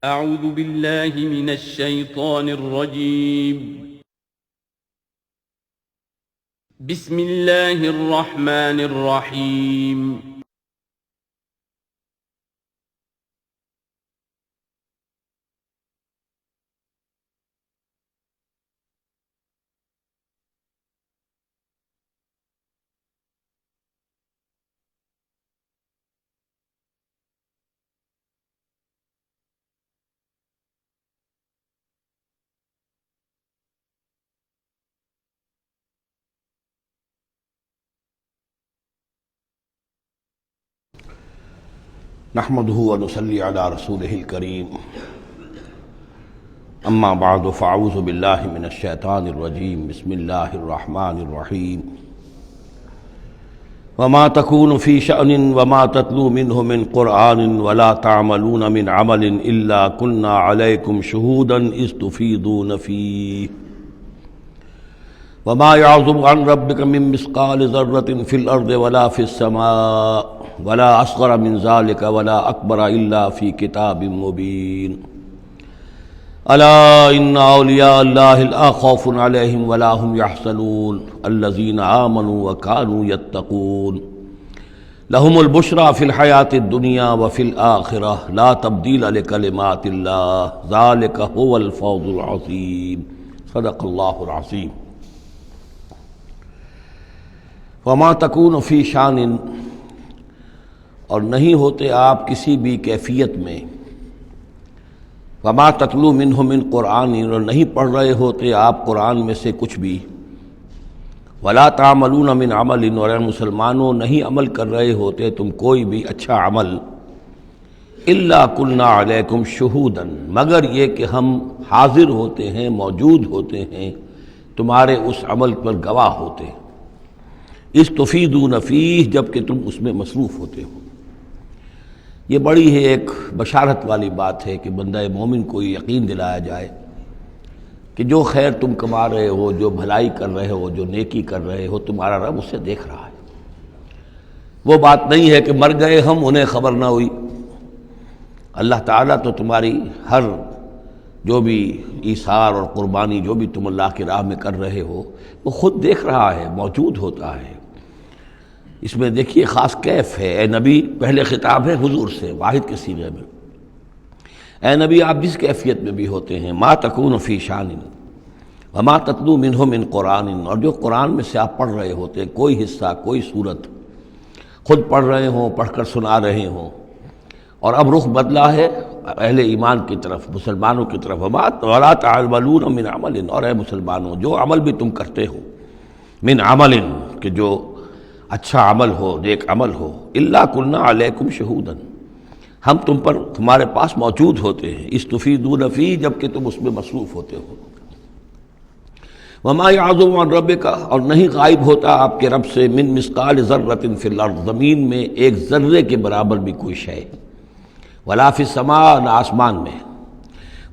أعوذ بالله من الشيطان الرجيم. بسم الله الرحمن الرحيم. نحمده ونصلي على رسوله الكريم اما بعد فاعوذ بالله من الشيطان الرجيم بسم الله الرحمن الرحيم وما تكون في شأن وما تتلو منه من قرآن ولا تعملون من عمل إلا كنا عليكم شهودا إذ تفيضون فيه وما يعزب عن ربك من مثقال ذرة في الأرض ولا في السماء ولا اصغر من ذلك ولا اکبر الا فی کتاب مبین الا ان اولیاء اللہ لا خوف علیہم ولا هم يحزنون الذین آمنوا وكانوا يتقون لهم البشرى في الحیاة الدنیا وفي الآخرة لا تبدیل لکلمات اللہ ذلك هو الفوز العظیم صدق اللہ العظیم. وما تکون فی شان، اور نہیں ہوتے آپ کسی بھی کیفیت میں، وما تتلو منہ من قرآن، اور نہیں پڑھ رہے ہوتے آپ قرآن میں سے کچھ بھی، ولا تعملون من عمل، اور اے مسلمانوں نہیں عمل کر رہے ہوتے تم کوئی بھی اچھا عمل، الا کنا علیکم شہودا، مگر یہ کہ ہم حاضر ہوتے ہیں، موجود ہوتے ہیں، تمہارے اس عمل پر گواہ ہوتے ہیں، اذ تفیضون فیہ، جب کہ تم اس میں مصروف ہوتے ہو. یہ بڑی ہے ایک بشارت والی بات ہے کہ بندہ مومن کو یقین دلایا جائے کہ جو خیر تم کما رہے ہو، جو بھلائی کر رہے ہو، جو نیکی کر رہے ہو، تمہارا رب اسے دیکھ رہا ہے. وہ بات نہیں ہے کہ مر گئے ہم انہیں خبر نہ ہوئی. اللہ تعالیٰ تو تمہاری ہر جو بھی ایثار اور قربانی جو بھی تم اللہ کی راہ میں کر رہے ہو وہ خود دیکھ رہا ہے، موجود ہوتا ہے. اس میں دیکھیے خاص کیف ہے. اے نبی، پہلے خطاب ہے حضور سے واحد کے صیغے میں. اے نبی، آپ جس کیفیت میں بھی ہوتے ہیں، ما تکون فی شان وما تتلو منہ من قرآن، اور جو قرآن میں سے آپ پڑھ رہے ہوتے ہیں، کوئی حصہ، کوئی صورت خود پڑھ رہے ہوں، پڑھ کر سنا رہے ہوں، اور اب رخ بدلا ہے اہل ایمان کی طرف، مسلمانوں کی طرف. ولا تعملون من عمل، اور اے مسلمانوں جو عمل بھی تم کرتے ہو، من عمل، کہ جو اچھا عمل ہو، نیک عمل ہو، الا کنا علیکم شہودا، ہم تم پر تمہارے پاس موجود ہوتے ہیں، اذ تفیضون فیہ، جب کہ تم اس میں مصروف ہوتے ہو. وما یعزب عن ربک، اور نہیں غائب ہوتا آپ کے رب سے، من مثقال ذرۃ فی الارض، زمین میں ایک ذرے کے برابر بھی کوئی شے، ولا فی السماء، نہ آسمان میں،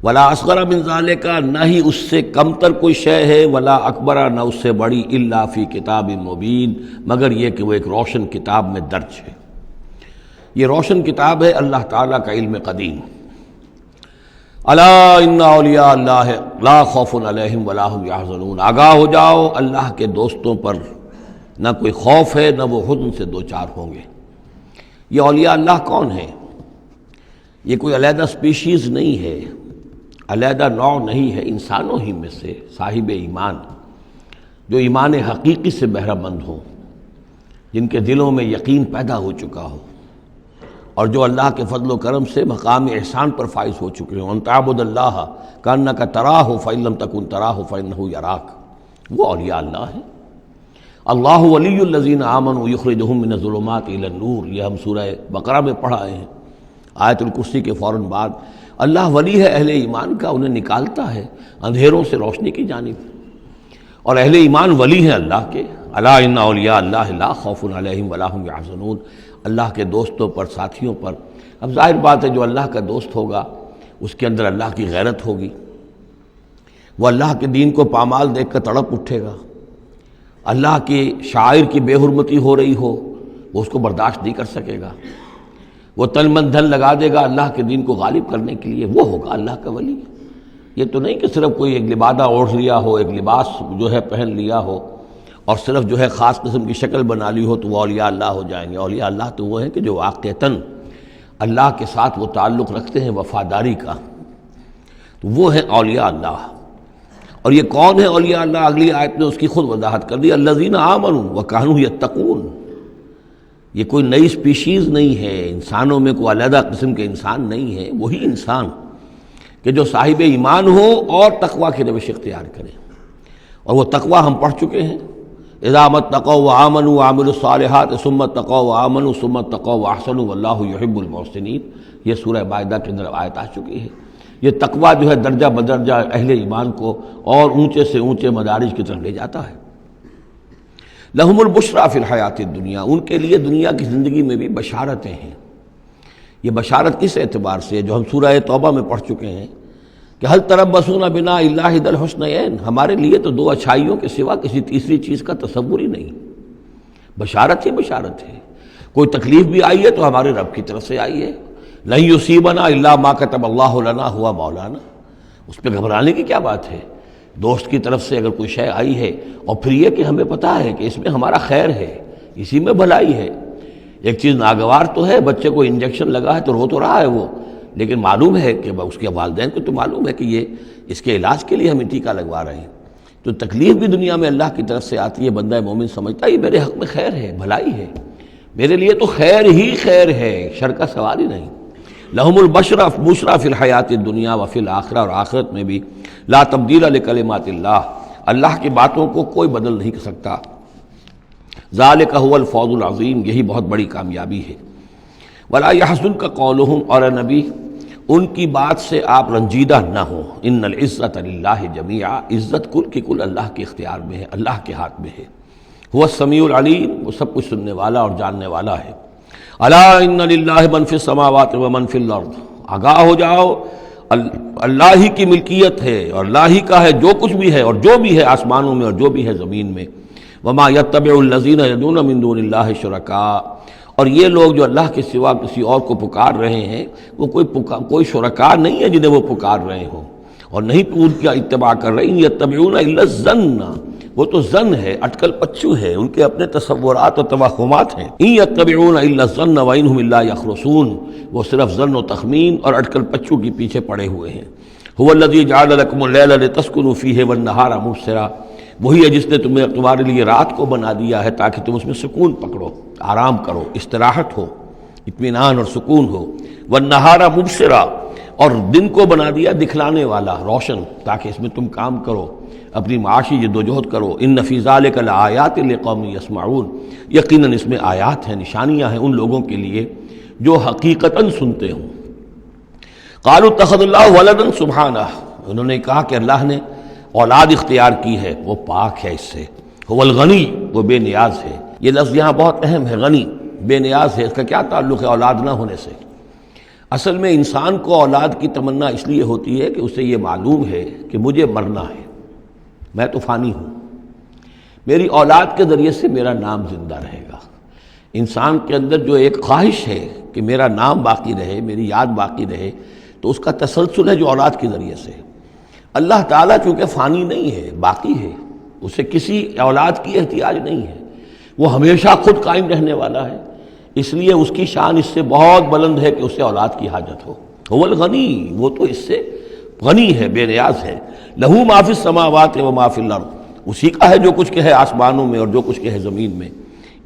ولا اصغر من ذالک، نہ ہی اس سے کم تر کوئی شے ہے، ولا اکبر، نہ اس سے بڑی، الا فی کتاب مبین، مگر یہ کہ وہ ایک روشن کتاب میں درج ہے. یہ روشن کتاب ہے اللہ تعالیٰ کا علم قدیم. الا ان اولیاء اللہ لا خوف علیہم ولا هم يحزنون، آگاہ ہو جاؤ، اللہ کے دوستوں پر نہ کوئی خوف ہے، نہ وہ حزن سے دوچار ہوں گے. یہ اولیاء اللہ کون ہیں؟ یہ کوئی علیحدہ سپیشیز نہیں ہے، علیحدہ نوع نہیں ہے، انسانوں ہی میں سے صاحب ایمان، جو ایمان حقیقی سے بہرہ مند ہوں، جن کے دلوں میں یقین پیدا ہو چکا ہو، اور جو اللہ کے فضل و کرم سے مقام احسان پر فائز ہو چکے ہوں. ان تعبد اللہ کانک تراہ فإن لم تکن تراہ فإنہ یراک، وہ اولیاء اللہ ہیں. اللہ ولی الذین آمنوا یخرجہم من الظلمات الی النور، یہ ہم سورہ بقرہ میں پڑھ آئے ہیں آیت الکرسی کے فوراً بعد. اللہ ولی ہے اہل ایمان کا، انہیں نکالتا ہے اندھیروں سے روشنی کی جانب، اور اہل ایمان ولی ہیں اللہ کے. الا ان اولیاء اللہ لا خوف علیہم ولا هم يحزنون، اللہ کے دوستوں پر، ساتھیوں پر. اب ظاہر بات ہے جو اللہ کا دوست ہوگا اس کے اندر اللہ کی غیرت ہوگی، وہ اللہ کے دین کو پامال دیکھ کر تڑپ اٹھے گا. اللہ کے شاعر کی بے حرمتی ہو رہی ہو وہ اس کو برداشت نہیں کر سکے گا. وہ تن من دھن لگا دے گا اللہ کے دین کو غالب کرنے کے لیے، وہ ہوگا اللہ کا ولی۔ یہ تو نہیں کہ صرف کوئی ایک لبادہ اوڑھ لیا ہو، ایک لباس جو ہے پہن لیا ہو اور صرف جو ہے خاص قسم کی شکل بنا لی ہو تو وہ اولیاء اللہ ہو جائیں گے۔ اولیاء اللہ تو وہ ہیں کہ جو واقعتاً اللہ کے ساتھ وہ تعلق رکھتے ہیں وفاداری کا، تو وہ ہیں اولیاء اللہ۔ اور یہ کون ہے اولیاء اللہ؟ اگلی آیت میں اس کی خود وضاحت کر دی، الذین آمنوا وکانوا یتقون۔ یہ کوئی نئی سپیشیز نہیں ہے، انسانوں میں کوئی علیحدہ قسم کے انسان نہیں ہے، وہی انسان کہ جو صاحب ایمان ہو اور تقوی کی روش اختیار کرے۔ اور وہ تقوی ہم پڑھ چکے ہیں، اذا اتقوا وآمنوا وعملوا الصالحات ثم اتقوا وآمنوا ثم اتقوا واحسنوا واللہ یحب المحسنین، یہ سورہ مائدہ کے اندر آیت آ چکی ہے۔ یہ تقوی جو ہے درجہ بدرجہ اہل ایمان کو اور اونچے سے اونچے مدارج کی طرف لے جاتا ہے۔ لہم البشریٰ فی الحیات الدنیا، ان کے لیے دنیا کی زندگی میں بھی بشارتیں ہیں۔ یہ بشارت کس اعتبار سے؟ جو ہم سورہ توبہ میں پڑھ چکے ہیں کہ حل تربصون بنا الا احدی الحسنیین، ہمارے لیے تو دو اچھائیوں کے سوا کسی تیسری چیز کا تصور ہی نہیں۔ بشارت ہی بشارت ہے، کوئی تکلیف بھی آئی ہے تو ہمارے رب کی طرف سے آئی ہے۔ لن یصیبنا الا ما کتب اللہ لنا هو مولانا، اس پہ گھبرانے کی کیا بات ہے؟ دوست کی طرف سے اگر کوئی شے آئی ہے اور پھر یہ کہ ہمیں پتہ ہے کہ اس میں ہمارا خیر ہے، اسی میں بھلائی ہے۔ ایک چیز ناگوار تو ہے، بچے کو انجیکشن لگا ہے تو رو تو رہا ہے وہ، لیکن معلوم ہے کہ اس کے والدین کو تو معلوم ہے کہ یہ اس کے علاج کے لیے ہمیں ٹیکہ لگوا رہے ہیں۔ تو تکلیف بھی دنیا میں اللہ کی طرف سے آتی ہے، بندہ مومن سمجھتا ہے یہ میرے حق میں خیر ہے، بھلائی ہے، میرے لیے تو خیر ہی خیر ہے، شر کا سوال ہی نہیں۔ لہم البشریٰ فی الحیات الدنیا وفی الآخرہ، اور آخرت میں بھی لا تبدیل لکلمات اللہ، اللہ کی باتوں کو کوئی بدل نہیں کر سکتا۔ ذالک هو الفوز العظیم، یہی بہت بڑی کامیابی ہے۔ ولا یحزنک قولہم، اور اے نبی ان کی بات سے آپ رنجیدہ نہ ہوں۔ ان العزت للہ جمیعا، عزت کل کی کل اللہ کے اختیار میں ہے، اللہ کے ہاتھ میں ہے۔ هو السمیع العلیم، وہ سب کچھ سننے والا اور جاننے والا ہے۔ الا ان للہ من فی السماوات ومن فی الارض، آگاہ ہو جاؤ اللہ ہی کی ملکیت ہے اور اللہ ہی کا ہے جو کچھ بھی ہے اور جو بھی ہے آسمانوں میں اور جو بھی ہے زمین میں۔ وما یتبع الذین یدعون من دون اللہ شرکاء، اور یہ لوگ جو اللہ کے سوا کسی اور کو پکار رہے ہیں وہ کوئی شرکاء نہیں ہے جنہیں وہ پکار رہے ہوں، اور نہیں ان کا اتباع کر رہے ہیں۔ یتبعون الا الظن، وہ تو ظن ہے، اٹکل پچو ہے، ان کے اپنے تصورات و توہمات ہیں۔ ان یتبعون الا الظن وان هم الا یخرصون، وہ صرف ظن و تخمین اور اٹکل پچو کے پیچھے پڑے ہوئے ہیں۔ هو الذی جعل لكم الليل لتسكنوا فيه والنهار مبصرا، وہی ہے جس نے تمہارے لیے رات کو بنا دیا ہے تاکہ تم اس میں سکون پکڑو، آرام کرو، استراحت ہو، اطمینان اور سکون ہو۔ والنہار مبصرا، اور دن کو بنا دیا دکھلانے والا، روشن، تاکہ اس میں تم کام کرو، اپنی معاشی جدوجہد کرو۔ ان فی ذلک لآیات لقوم یسمعون، یقیناً اس میں آیات ہیں، نشانیاں ہیں ان لوگوں کے لیے جو حقیقتاً سنتے ہوں۔ قالوا اتخذ اللہ ولدا سبحانہ، انہوں نے کہا کہ اللہ نے اولاد اختیار کی ہے، وہ پاک ہے اس سے۔ هو الغنی، وہ بے نیاز ہے۔ یہ لفظ یہاں بہت اہم ہے، غنی، بے نیاز ہے۔ اس کا کیا تعلق ہے اولاد نہ ہونے سے؟ اصل میں انسان کو اولاد کی تمنا اس لیے ہوتی ہے کہ اسے یہ معلوم ہے کہ مجھے مرنا ہے، میں تو فانی ہوں، میری اولاد کے ذریعے سے میرا نام زندہ رہے گا۔ انسان کے اندر جو ایک خواہش ہے کہ میرا نام باقی رہے، میری یاد باقی رہے، تو اس کا تسلسل ہے جو اولاد کے ذریعے سے۔ اللہ تعالیٰ چونکہ فانی نہیں ہے، باقی ہے، اسے کسی اولاد کی احتیاج نہیں ہے، وہ ہمیشہ خود قائم رہنے والا ہے، اس لیے اس کی شان اس سے بہت بلند ہے کہ اسے اولاد کی حاجت ہو۔ هو الغنی، وہ تو اس سے غنی ہے، بے نیاز ہے۔ لہو ما فی السماوات و ما فی الارض، اسی کا ہے جو کچھ کہ ہے آسمانوں میں اور جو کچھ کہ ہے زمین میں۔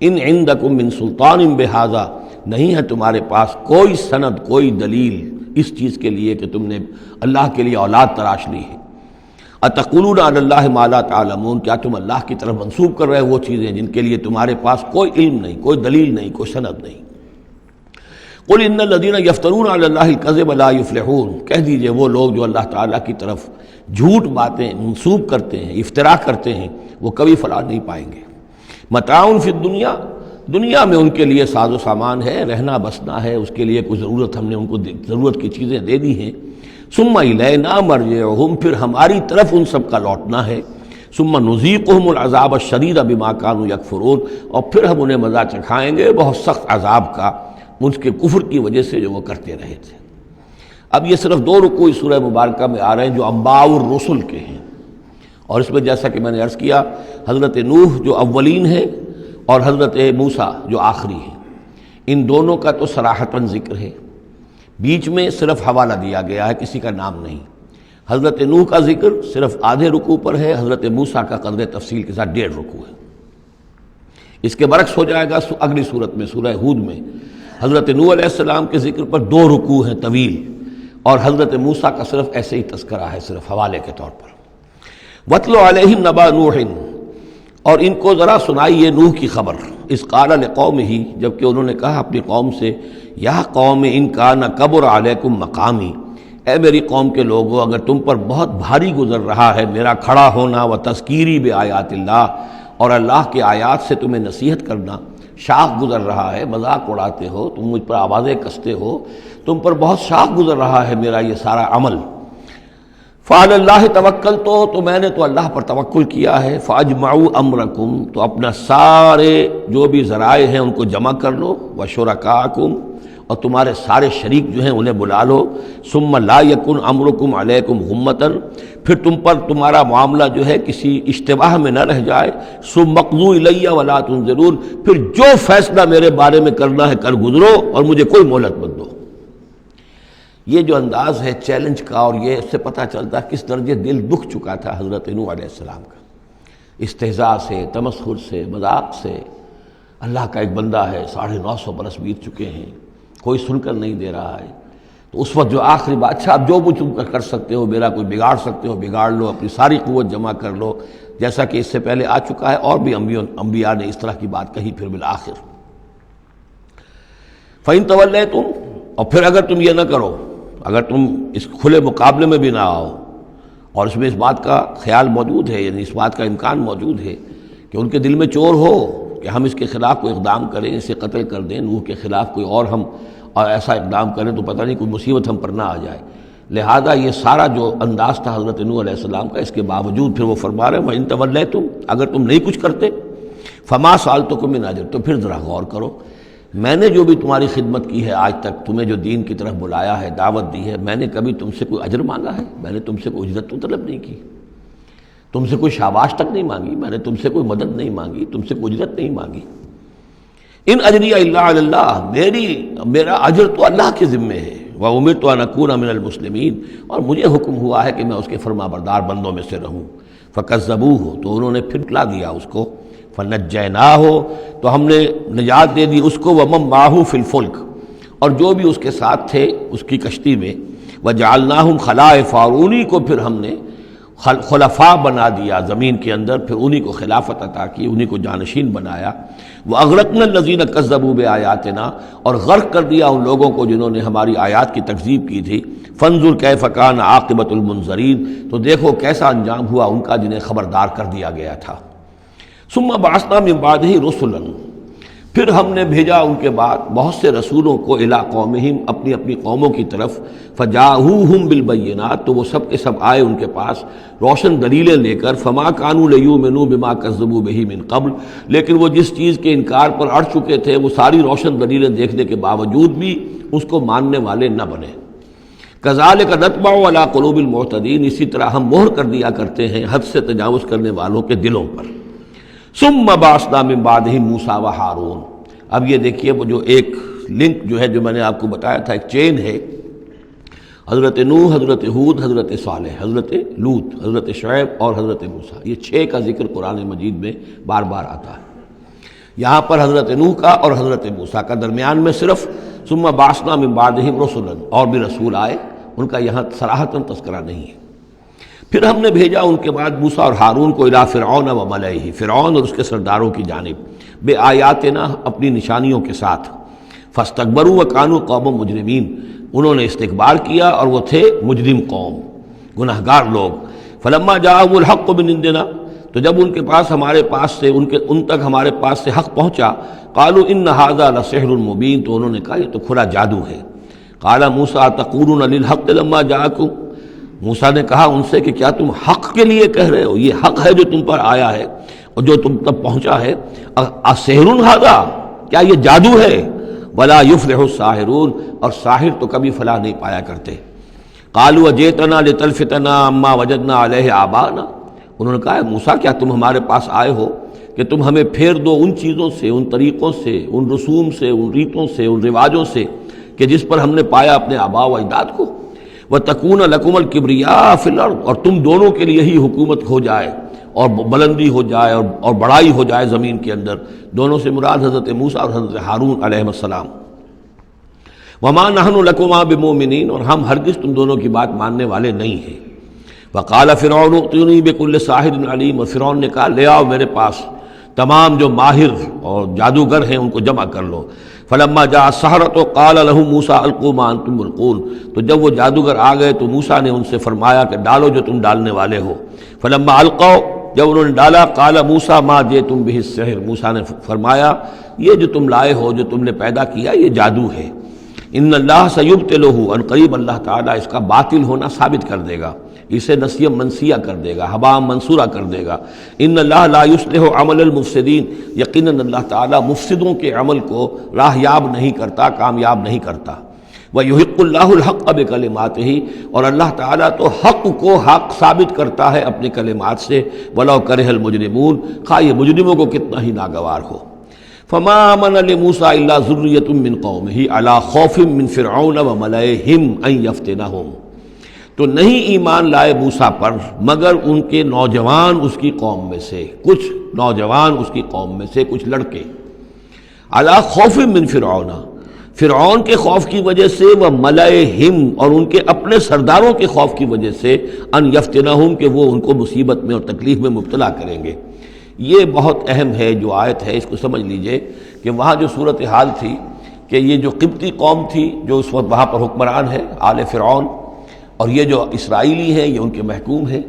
ان عندکم من سلطان بہذا، نہیں ہے تمہارے پاس کوئی سند، کوئی دلیل اس چیز کے لیے کہ تم نے اللہ کے لیے اولاد تراش لی ہے۔ اتقولون علی اللہ ما لا تعلمون، کیا تم اللہ کی طرف منسوب کر رہے وہ چیزیں جن کے لیے تمہارے پاس کوئی علم نہیں، کوئی دلیل نہیں، کوئی سند نہیں۔ قل ان الذین یفترون علی اللہ الکذب لا یفلحون، کہہ دیجئے وہ لوگ جو اللہ تعالیٰ کی طرف جھوٹ باتیں منسوب کرتے ہیں، افتراء کرتے ہیں، وہ کبھی فلاح نہیں پائیں گے۔ متاع فی الدنیا، دنیا میں ان کے لیے ساز و سامان ہے، رہنا بسنا ہے، اس کے لیے کوئی ضرورت ہم نے ان کو ضرورت کی چیزیں دے دی ہیں۔ ثم الینا مرجعہم، پھر ہماری طرف ان سب کا لوٹنا ہے۔ ثم نذیقہم العذاب الشدید بما کانوا یکفرون، اور پھر ہم انہیں مزہ چکھائیں گے بہت سخت عذاب کا ان کے کفر کی وجہ سے جو وہ کرتے رہے تھے۔ اب یہ صرف 2 رکوع اس سورہ مبارکہ میں آ رہے ہیں جو انباء الرسل کے ہیں، اور اس میں جیسا کہ میں نے عرض کیا حضرت نوح جو اولین ہے اور حضرت موسیٰ جو آخری ہیں، ان دونوں کا تو صراحتاً ذکر ہے، بیچ میں صرف حوالہ دیا گیا ہے، کسی کا نام نہیں۔ حضرت نوح کا ذکر صرف آدھے رکوع پر ہے، حضرت موسیٰ کا قدر تفصیل کے ساتھ 1.5 رکوع ہے۔ اس کے برعکس ہو جائے گا اگلی صورت میں، سورہ ہود میں حضرت نوح علیہ السلام کے ذکر پر 2 رکوع ہیں طویل، اور حضرت موسیٰ کا صرف ایسے ہی تذکرہ ہے، صرف حوالے کے طور پر۔ وَاتْلُ عَلَيْهِمْ نَبَأَ نُوحٍ، اور ان کو ذرا سنائیے نوح کی خبر، اذ قال لقومہ، جبکہ انہوں نے کہا اپنی قوم سے، یا قوم ان کان کبر علیکم مقامی، اے میری قوم کے لوگوں اگر تم پر بہت بھاری گزر رہا ہے میرا کھڑا ہونا، و تذکیری بآیات اللہ، اور اللہ کے آیات سے تمہیں نصیحت کرنا، شاق گزر رہا ہے، مذاق اڑاتے ہو تم، مجھ پر آوازیں کستے ہو، تم پر بہت شاق گزر رہا ہے میرا یہ سارا عمل، فعلی اللہ توکلت، تو میں نے تو اللہ پر توکل کیا ہے، فاجمعوا امرکم، تو اپنا سارے جو بھی ذرائع ہیں ان کو جمع کر لو، وشرکاکم، اور تمہارے سارے شریک جو ہیں انہیں بلا لو، ثم لا یکن امرکم علیکم غمۃ، پھر تم پر تمہارا معاملہ جو ہے کسی اشتباہ میں نہ رہ جائے، ثم اقضوا الی ولا تنظرون، پھر جو فیصلہ میرے بارے میں کرنا ہے کر گزرو اور مجھے کوئی مہلت مت دو۔ یہ جو انداز ہے چیلنج کا، اور یہ اس سے پتہ چلتا ہے کس درجے دل دکھ چکا تھا حضرت نوح علیہ السلام کا، استہزاء سے، تمسخر سے، مذاق سے۔ اللہ کا ایک بندہ ہے، 950 برس بیت چکے ہیں، کوئی سن کر نہیں دے رہا ہے، تو اس وقت جو آخری بات، اچھا اب جو کچھ تم کر سکتے ہو، میرا کوئی بگاڑ سکتے ہو بگاڑ لو، اپنی ساری قوت جمع کر لو، جیسا کہ اس سے پہلے آ چکا ہے، اور بھی انبیاء نے اس طرح کی بات کہی۔ پھر بالآخر فَإِن تَوَلَّيْتُمْ، اور پھر اگر تم یہ نہ کرو، اگر تم اس کھلے مقابلے میں بھی نہ آؤ، اور اس میں اس بات کا خیال موجود ہے، یعنی اس بات کا امکان موجود ہے کہ ان کے دل میں چور ہو کہ ہم اس کے خلاف کوئی اقدام کریں، اسے قتل کر دیں، نوح کے خلاف کوئی اور ہم ایسا اقدام کریں تو پتہ نہیں کوئی مصیبت ہم پر نہ آ جائے، لہذا یہ سارا جو انداز تھا حضرت نوح علیہ السلام کا، اس کے باوجود پھر وہ فرما رہے ہیں وَإِن تَوَلَّيْتُمْ، اگر تم نہیں کچھ کرتے، فَمَا سَأَلْتُكُم مِّنْ أَجْرٍ، تو پھر ذرا غور کرو، میں نے جو بھی تمہاری خدمت کی ہے آج تک، تمہیں جو دین کی طرف بلایا ہے، دعوت دی ہے، میں نے کبھی تم سے کوئی اجر مانگا ہے؟ میں نے تم سے کوئی اجرت تو طلب نہیں کی، تم سے کوئی شاباش تک نہیں مانگی، میں نے تم سے کوئی مدد نہیں مانگی، تم سے کوئی اجرت نہیں مانگی۔ ان اجری الا علی اللہ، میرا اجر تو اللہ کے ذمے ہے، وامرت ان اکون من المسلمین، اور مجھے حکم ہوا ہے کہ میں اس کے فرما بردار بندوں میں سے رہوں۔ فکذبوہ، تو انہوں نے پھر ٹلا دیا اس کو، فنجیناہ، تو ہم نے نجات دے دی اس کو، ومن معہ فی الفلک، اور جو بھی اس کے ساتھ تھے اس کی کشتی میں، وجعلناہم خلائف، اور انہی کو پھر ہم نے خلفاء بنا دیا زمین کے اندر، پھر انہی کو خلافت عطا کی، انہی کو جانشین بنایا۔ وَأَغْرَقْنَا الَّذِينَ كَذَّبُوا بِآيَاتِنَا، اور غرق کر دیا ان لوگوں کو جنہوں نے ہماری آیات کی تکذیب کی تھی۔ فَانظُرْ كَيْفَ كَانَ عَاقِبَةُ الْمُنذَرِينَ، تو دیکھو کیسا انجام ہوا ان کا جنہیں خبردار کر دیا گیا تھا۔ ثُمَّ بَعَثْنَا مِن بَعْدِهِ رُسُلًا، پھر ہم نے بھیجا ان کے بعد بہت سے رسولوں کو، الی قومہم، اپنی اپنی قوموں کی طرف، فجاءوہم بالبینات، تو وہ سب کے سب آئے ان کے پاس روشن دلیلیں لے کر، فما کانوا لیؤمنوا بما کذبوا بہ من قبل، لیکن وہ جس چیز کے انکار پر اڑ چکے تھے وہ ساری روشن دلیلیں دیکھنے کے باوجود بھی اس کو ماننے والے نہ بنے۔ کذالک نطبع علی قلوب المعتدین، اسی طرح ہم مہر کر دیا کرتے ہیں حد سے تجاوز کرنے والوں کے دلوں پر۔ ثم بعثنا من بعدہم موسیٰ و ہارون، اب یہ دیکھیے وہ جو ایک لنک جو ہے جو میں نے آپ کو بتایا تھا، ایک چین ہے، حضرت نوح، حضرت ہود، حضرت صالح، حضرت لوط، حضرت شعیب اور حضرت موسیٰ، یہ 6 کا ذکر قرآن مجید میں بار بار آتا ہے۔ یہاں پر حضرت نوح کا اور حضرت موسیٰ کا، درمیان میں صرف ثم بعثنا من بعدہم رسلا، اور بھی رسول آئے، ان کا یہاں صراحتاً تذکرہ نہیں ہے۔ پھر ہم نے بھیجا ان کے بعد موسیٰ اور ہارون کو الی فرعون و ملئہ، فرعون اور اس کے سرداروں کی جانب، بے آیاتنا، اپنی نشانیوں کے ساتھ، فاستکبروا وکانوا قوما مجرمین، انہوں نے استکبار کیا اور وہ تھے مجرم قوم، گناہگار لوگ۔ فلما جاءهم الحق من عندنا، تو جب ان کے پاس ہمارے پاس سے ان تک ہمارے پاس سے حق پہنچا، قالوا ان ھذا لسحر مبین، تو انہوں نے کہا یہ تو کھلا جادو ہے۔ قال موسیٰ تقولون للحق لما جاءکم، موسیٰ نے کہا ان سے کہ کیا تم حق کے لیے کہہ رہے ہو، یہ حق ہے جو تم پر آیا ہے اور جو تم تک پہنچا ہے، اسحر ھذا، کیا یہ جادو ہے؟ ولا یفلح الساحرون، اور ساحر تو کبھی فلاح نہیں پایا کرتے۔ قالوا اجئتنا لتلفتنا عما وجدنا علیہ آباءنا، انہوں نے کہا موسیٰ کیا تم ہمارے پاس آئے ہو کہ تم ہمیں پھیر دو ان چیزوں سے، ان طریقوں سے، ان رسوم سے، ان ریتوں سے، ان رواجوں سے کہ جس پر ہم نے پایا اپنے آباء و اجداد کو، وَتَكُونَ لَكُمُ الْكِبْرِيَاءُ فِي الْأَرْضِ، اور تم دونوں کے لیے ہی حکومت ہو جائے اور بلندی ہو جائے اور بڑائی ہو جائے زمین کے اندر۔ دونوں سے مراد حضرت موسیٰ اور حضرت ہارون علیہ السلام۔ وَمَا نَحْنُ لَكُمَا بِمُؤْمِنِينَ، اور ہم ہرگز تم دونوں کی بات ماننے والے نہیں ہیں۔ وَقَالَ فِرْعَوْنُ ائْتُونِي بِكُلِّ سَاحِرٍ عَلِيمٍ، اور فرعون نے کہا لے آؤ میرے پاس تمام جو ماہر اور جادوگر ہیں ان کو جمع کر لو۔ فلما جاء السحرۃ قال لهم موسیٰ القوا ما انتم ملقون، تو جب وہ جادوگر آ گئے تو موسیٰ نے ان سے فرمایا کہ ڈالو جو تم ڈالنے والے ہو۔ فلما القوا، جب انہوں نے ڈالا، قال موسیٰ ما جئتم به السحر، موسیٰ نے فرمایا یہ جو تم لائے ہو، جو تم نے پیدا کیا، یہ جادو ہے۔ ان اللہ سیبطلہ، ان قریب اللہ تعالیٰ اس کا باطل ہونا ثابت کر دے گا، اسے نسیہ منسیہ کر دے گا، ہباء منصورہ کر دے گا۔ ان اللہ لا یصلح عمل المفسدین، یقیناً اللہ تعالیٰ مفسدوں کے عمل کو راہ یاب نہیں کرتا، کامیاب نہیں کرتا۔ وَيُحِقُّ اللَّهُ الْحَقَّ بِكَلِمَاتِهِ، اور اللہ تعالیٰ تو حق کو حق ثابت کرتا ہے اپنے کلمات سے، وَلَوْ كَرِهَ الْمُجْرِمُونَ، خواہ یہ مجرموں کو کتنا ہی ناگوار ہو۔ فما آمن لموسیٰ الا ذریۃ من قومہ علی خوف من فرعون وملئہم ان یفتنہم، تو نہیں ایمان لائے موسیٰ پر مگر ان کے نوجوان اس کی قوم میں سے، کچھ نوجوان اس کی قوم میں سے، کچھ لڑکے، علی خوف من فرعون، فرعون کے خوف کی وجہ سے، وہ ملئہم، اور ان کے اپنے سرداروں کے خوف کی وجہ سے، ان یفتنہم، کہ وہ ان کو مصیبت میں اور تکلیف میں مبتلا کریں گے۔ یہ بہت اہم ہے جو آیت ہے، اس کو سمجھ لیجئے کہ وہاں جو صورتحال تھی کہ یہ جو قبطی قوم تھی جو اس وقت وہاں پر حکمران ہے آل فرعون، اور یہ جو اسرائیلی ہیں یہ ان کے محکوم ہیں،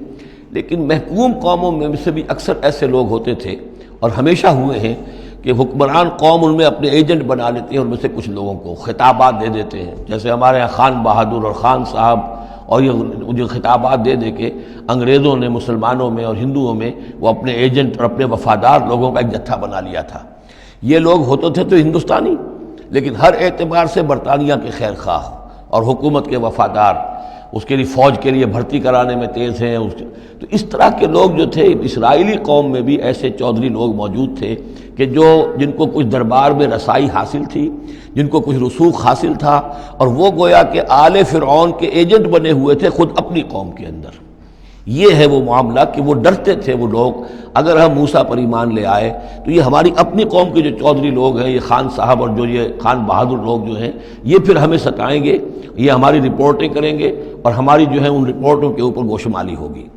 لیکن محکوم قوموں میں سے بھی اکثر ایسے لوگ ہوتے تھے اور ہمیشہ ہوئے ہیں کہ حکمران قوم ان میں اپنے ایجنٹ بنا لیتے ہیں، ان میں سے کچھ لوگوں کو خطابات دے دیتے ہیں، جیسے ہمارے یہاں خان بہادر اور خان صاحب، اور یہ جو خطابات دے دے کے انگریزوں نے مسلمانوں میں اور ہندوؤں میں وہ اپنے ایجنٹ اور اپنے وفادار لوگوں کا ایک جتھا بنا لیا تھا۔ یہ لوگ ہوتے تھے تو ہندوستانی، لیکن ہر اعتبار سے برطانیہ کے خیر خواہ اور حکومت کے وفادار، اس کے لیے فوج کے لیے بھرتی کرانے میں تیز ہیں۔ تو اس طرح کے لوگ جو تھے اسرائیلی قوم میں بھی ایسے چودھری لوگ موجود تھے کہ جن کو کچھ دربار میں رسائی حاصل تھی، جن کو کچھ رسوخ حاصل تھا، اور وہ گویا کہ آل فرعون کے ایجنٹ بنے ہوئے تھے خود اپنی قوم کے اندر۔ یہ ہے وہ معاملہ کہ وہ ڈرتے تھے وہ لوگ، اگر ہم موسیٰ پر ایمان لے آئے تو یہ ہماری اپنی قوم کے جو چودھری لوگ ہیں، یہ خان صاحب اور جو یہ خان بہادر لوگ جو ہیں، یہ پھر ہمیں ستائیں گے، یہ ہماری رپورٹیں کریں گے اور ہماری جو ہے ان رپورٹوں کے اوپر گوشمالی ہوگی۔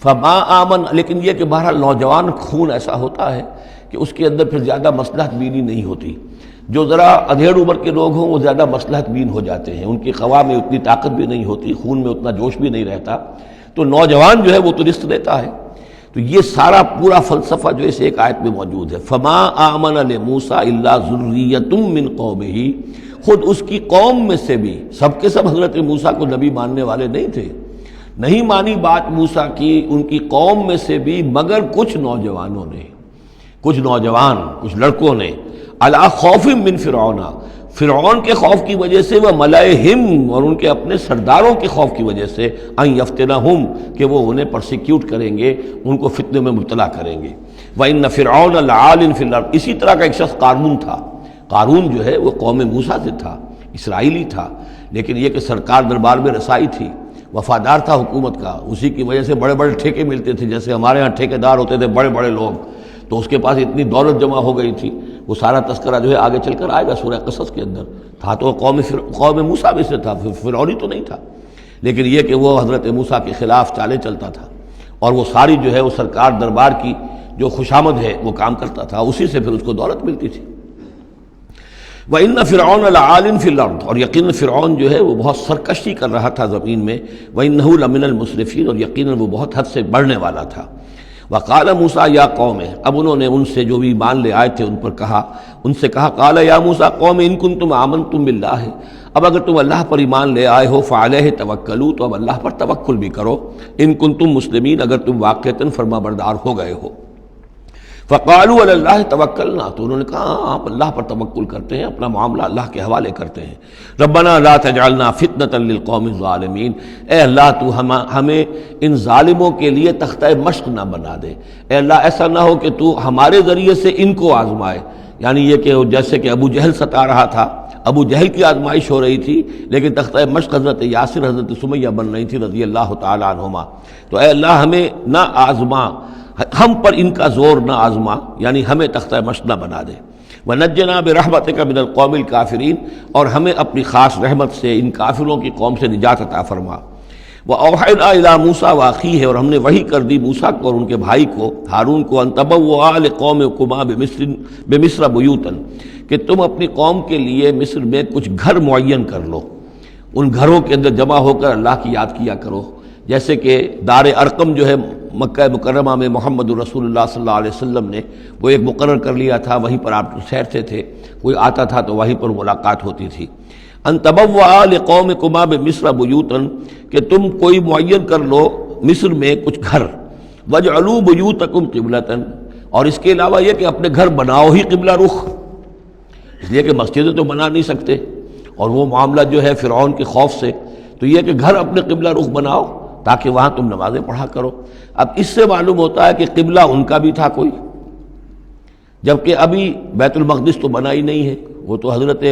فما آمن، لیکن یہ کہ بہرحال نوجوان خون ایسا ہوتا ہے کہ اس کے اندر پھر زیادہ مصلحت بینی نہیں ہوتی۔ جو ذرا ادھیڑ عمر کے لوگ ہوں وہ زیادہ مصلحت بین ہو جاتے ہیں، ان کی خواہ میں اتنی طاقت بھی نہیں ہوتی، خون میں اتنا جوش بھی نہیں رہتا، تو نوجوان جو ہے وہ تو رزق دیتا ہے۔ تو یہ سارا پورا فلسفہ جو اس ایک آیت میں موجود ہے۔ فما آمن لموسیٰ الا ذریۃ من قومہ، خود اس کی قوم میں سے بھی سب کے سب حضرت موسیٰ کو نبی ماننے والے نہیں تھے، نہیں مانی بات موسیٰ کی ان کی قوم میں سے بھی مگر کچھ نوجوانوں نے، کچھ نوجوان، کچھ لڑکوں نے، علی خوف من فرعون، فرعون کے خوف کی وجہ سے، وہ ملئہم، اور ان کے اپنے سرداروں کے خوف کی وجہ سے، ان یفتنہم، کہ وہ انہیں پرسیکیوٹ کریں گے، ان کو فتنے میں مبتلا کریں گے۔ وَإِنَّ فِرْعَوْنَ لَعَالٍ فِي الْأَرْضِ، اسی طرح کا ایک شخص قارون تھا۔ قارون جو ہے وہ قوم موسیٰ سے تھا، اسرائیلی تھا، لیکن یہ کہ سرکار دربار میں رسائی تھی، وفادار تھا حکومت کا، اسی کی وجہ سے بڑے بڑے ٹھیکے ملتے تھے، جیسے ہمارے ہاں ٹھیکیدار ہوتے تھے بڑے بڑے لوگ، تو اس کے پاس اتنی دولت جمع ہو گئی تھی۔ وہ سارا تذکرہ جو ہے آگے چل کر آئے گا سورہ قصص کے اندر۔ تھا تو قوم موسیٰ میں سے تھا، فرعونی تو نہیں تھا، لیکن یہ کہ وہ حضرت موسیٰ کے خلاف چالیں چلتا تھا، اور وہ ساری جو ہے وہ سرکار دربار کی جو خوشامد ہے وہ کام کرتا تھا، اسی سے پھر اس کو دولت ملتی تھی۔ وَإِنَّ فِرْعَوْنَ لَعَالٍ فِي الْأَرْضِ، اور یقیناً فرعون جو ہے وہ بہت سرکشی کر رہا تھا زمین میں، وَإِنَّهُ لَمِنَ الْمُسْرِفِينَ، اور یقیناً وہ بہت حد سے بڑھنے والا تھا۔ وَقَالَ مُوسَىٰ يَا قَوْمِ، اب انہوں نے ان سے جو بھی ایمان لے آئے تھے ان سے کہا قَالَ يَا مُوسَىٰ قَوْمِ إِن كُنتُمْ آمَنتُم بِاللَّهِ، اب اگر تم اللہ پر ایمان لے آئے ہو فَعَلَيْهِ تَوَكَّلُوا، تو اب اللہ پر توکل بھی کرو، إِن كُنتُم مُسْلِمِينَ، اگر تم واقعتاً فرما بردار ہو گئے ہو۔ فقالوا علی اللہ توکلنا، تو انہوں نے کہا ہاں آپ اللہ پر توکل کرتے ہیں، اپنا معاملہ اللہ کے حوالے کرتے ہیں۔ ربنا لا تجعلنا فتنة للقوم الظالمین، اے اللہ تو ہمیں ان ظالموں کے لیے تختہ مشق نہ بنا دے، اے اللہ ایسا نہ ہو کہ تو ہمارے ذریعے سے ان کو آزمائے، یعنی یہ کہ جیسے کہ ابو جہل ستا رہا تھا، ابو جہل کی آزمائش ہو رہی تھی، لیکن تختہ مشق حضرت یاسر حضرت سمیہ بن رہی تھی رضی اللہ تعالی عنہما، تو اے اللہ ہمیں نہ آزما، ہم پر ان کا زور نہ آزما، یعنی ہمیں تختہ مشق نہ بنا دے۔ وَنَجِّنَا بِرَحْمَتِكَ مِنَ الْقَوْمِ الْكَافِرِينَ، اور ہمیں اپنی خاص رحمت سے ان کافروں کی قوم سے نجات عطا فرما۔ وَأَوْحَيْنَا إِلَىٰ مُوسَىٰ وَأَخِيهِ، اور ہم نے وحی کر دی موسیٰ کو اور ان کے بھائی کو ہارون کو، أَن تَبَوَّآ لِقَوْمِكُمَا بِمِصْرَ بُيُوتًا، کہ تم اپنی قوم کے لیے مصر میں کچھ گھر معین کر لو، ان گھروں کے اندر جمع ہو کر اللہ کی یاد کیا کرو، جیسے کہ دار ارقم جو ہے مکہ مکرمہ میں محمد رسول اللہ صلی اللہ علیہ وسلم نے وہ ایک مقرر کر لیا تھا، وہیں پر آپ ٹھہرتے تھے، کوئی آتا تھا تو وہیں پر ملاقات ہوتی تھی۔ ان تبوأ لقومکما بمصر بیوتا، کہ تم کوئی معین کر لو مصر میں کچھ گھر، واجعلوا بیوتکم قبلۃ، اور اس کے علاوہ یہ کہ اپنے گھر بناؤ ہی قبلہ رخ، اس لیے کہ مسجدیں تو بنا نہیں سکتے، اور وہ معاملہ جو ہے فرعون کے خوف سے، تو یہ کہ گھر اپنے قبلہ رخ بناؤ تاکہ وہاں تم نمازیں پڑھا کرو۔ اب اس سے معلوم ہوتا ہے کہ قبلہ ان کا بھی تھا کوئی، جبکہ ابھی بیت المقدس تو بنا ہی نہیں ہے، وہ تو حضرت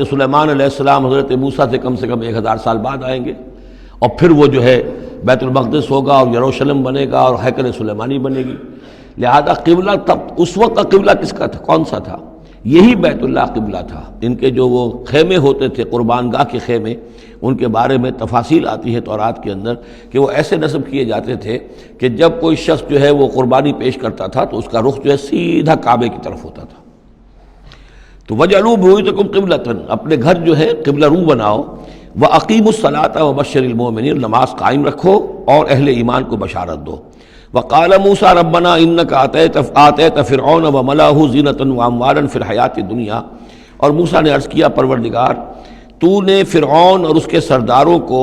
سلیمان علیہ السلام حضرت موسیٰ سے کم 1000 سال بعد آئیں گے، اور پھر وہ جو ہے بیت المقدس ہوگا اور یروشلم بنے گا اور ہیکل سلیمانی بنے گی، لہذا قبلہ تب اس وقت کا قبلہ کس کا تھا، کون سا تھا؟ یہی بیت اللہ قبلہ تھا۔ ان کے جو وہ خیمے ہوتے تھے قربان گاہ کے خیمے، ان کے بارے میں تفاصیل آتی ہے تورات کے اندر کہ وہ ایسے نصب کیے جاتے تھے کہ جب کوئی شخص جو ہے وہ قربانی پیش کرتا تھا تو اس کا رخ جو ہے سیدھا کعبے کی طرف ہوتا تھا۔ تو وَجْعَلُوا بُيُوتَكُمْ قِبْلَةً، اپنے گھر جو ہے قبلہ رو بناؤ، وَأَقِيمُوا الصَّلَاةَ وَبَشِّرِ الْمُؤْمِنِينَ، نماز قائم رکھو اور اہل ایمان کو بشارت دو۔ وقال موسیٰ ربنا انک آتیت فرعون وملأہ زینۃ واموالا فی الحیاۃ الدنیا، اور موسیٰ نے عرض کیا پروردگار تو نے فرعون اور اس کے سرداروں کو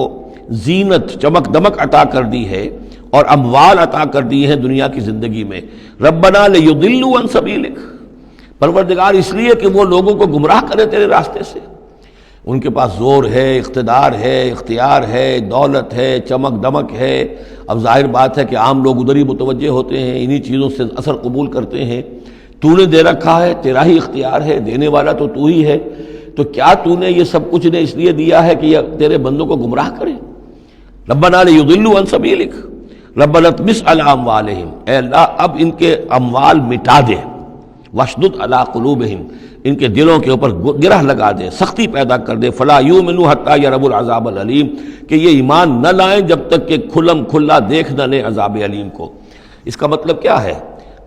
زینت چمک دمک عطا کر دی ہے اور اموال عطا کر دی ہے دنیا کی زندگی میں، ربنا لیضلوا عن سبیلک، پروردگار اس لیے کہ وہ لوگوں کو گمراہ کرے تیرے راستے سے، ان کے پاس زور ہے، اقتدار ہے، اختیار ہے، دولت ہے، چمک دمک ہے، اب ظاہر بات ہے کہ عام لوگ ادھر ہی متوجہ ہوتے ہیں، انہی چیزوں سے اثر قبول کرتے ہیں، تو نے دے رکھا ہے، تیرا ہی اختیار ہے، دینے والا تو ہی ہے، تو کیا تو نے یہ سب کچھ نے اس لیے دیا ہے کہ یہ تیرے بندوں کو گمراہ کرے؟ ربنا لیضلوا عن سبیلک ربنا اطمس علی اموالہم، اے اللہ اب ان کے اموال مٹا دے، واشدد علی قلوبہم، ان کے دلوں کے اوپر گرہ لگا دے، سختی پیدا کر دے، فلا یؤمنوا حتی یروا العذاب العلیم، کہ یہ ایمان نہ لائیں جب تک کہ کھلم کھلا دیکھ نہ لیں عذاب علیم کو۔ اس کا مطلب کیا ہے؟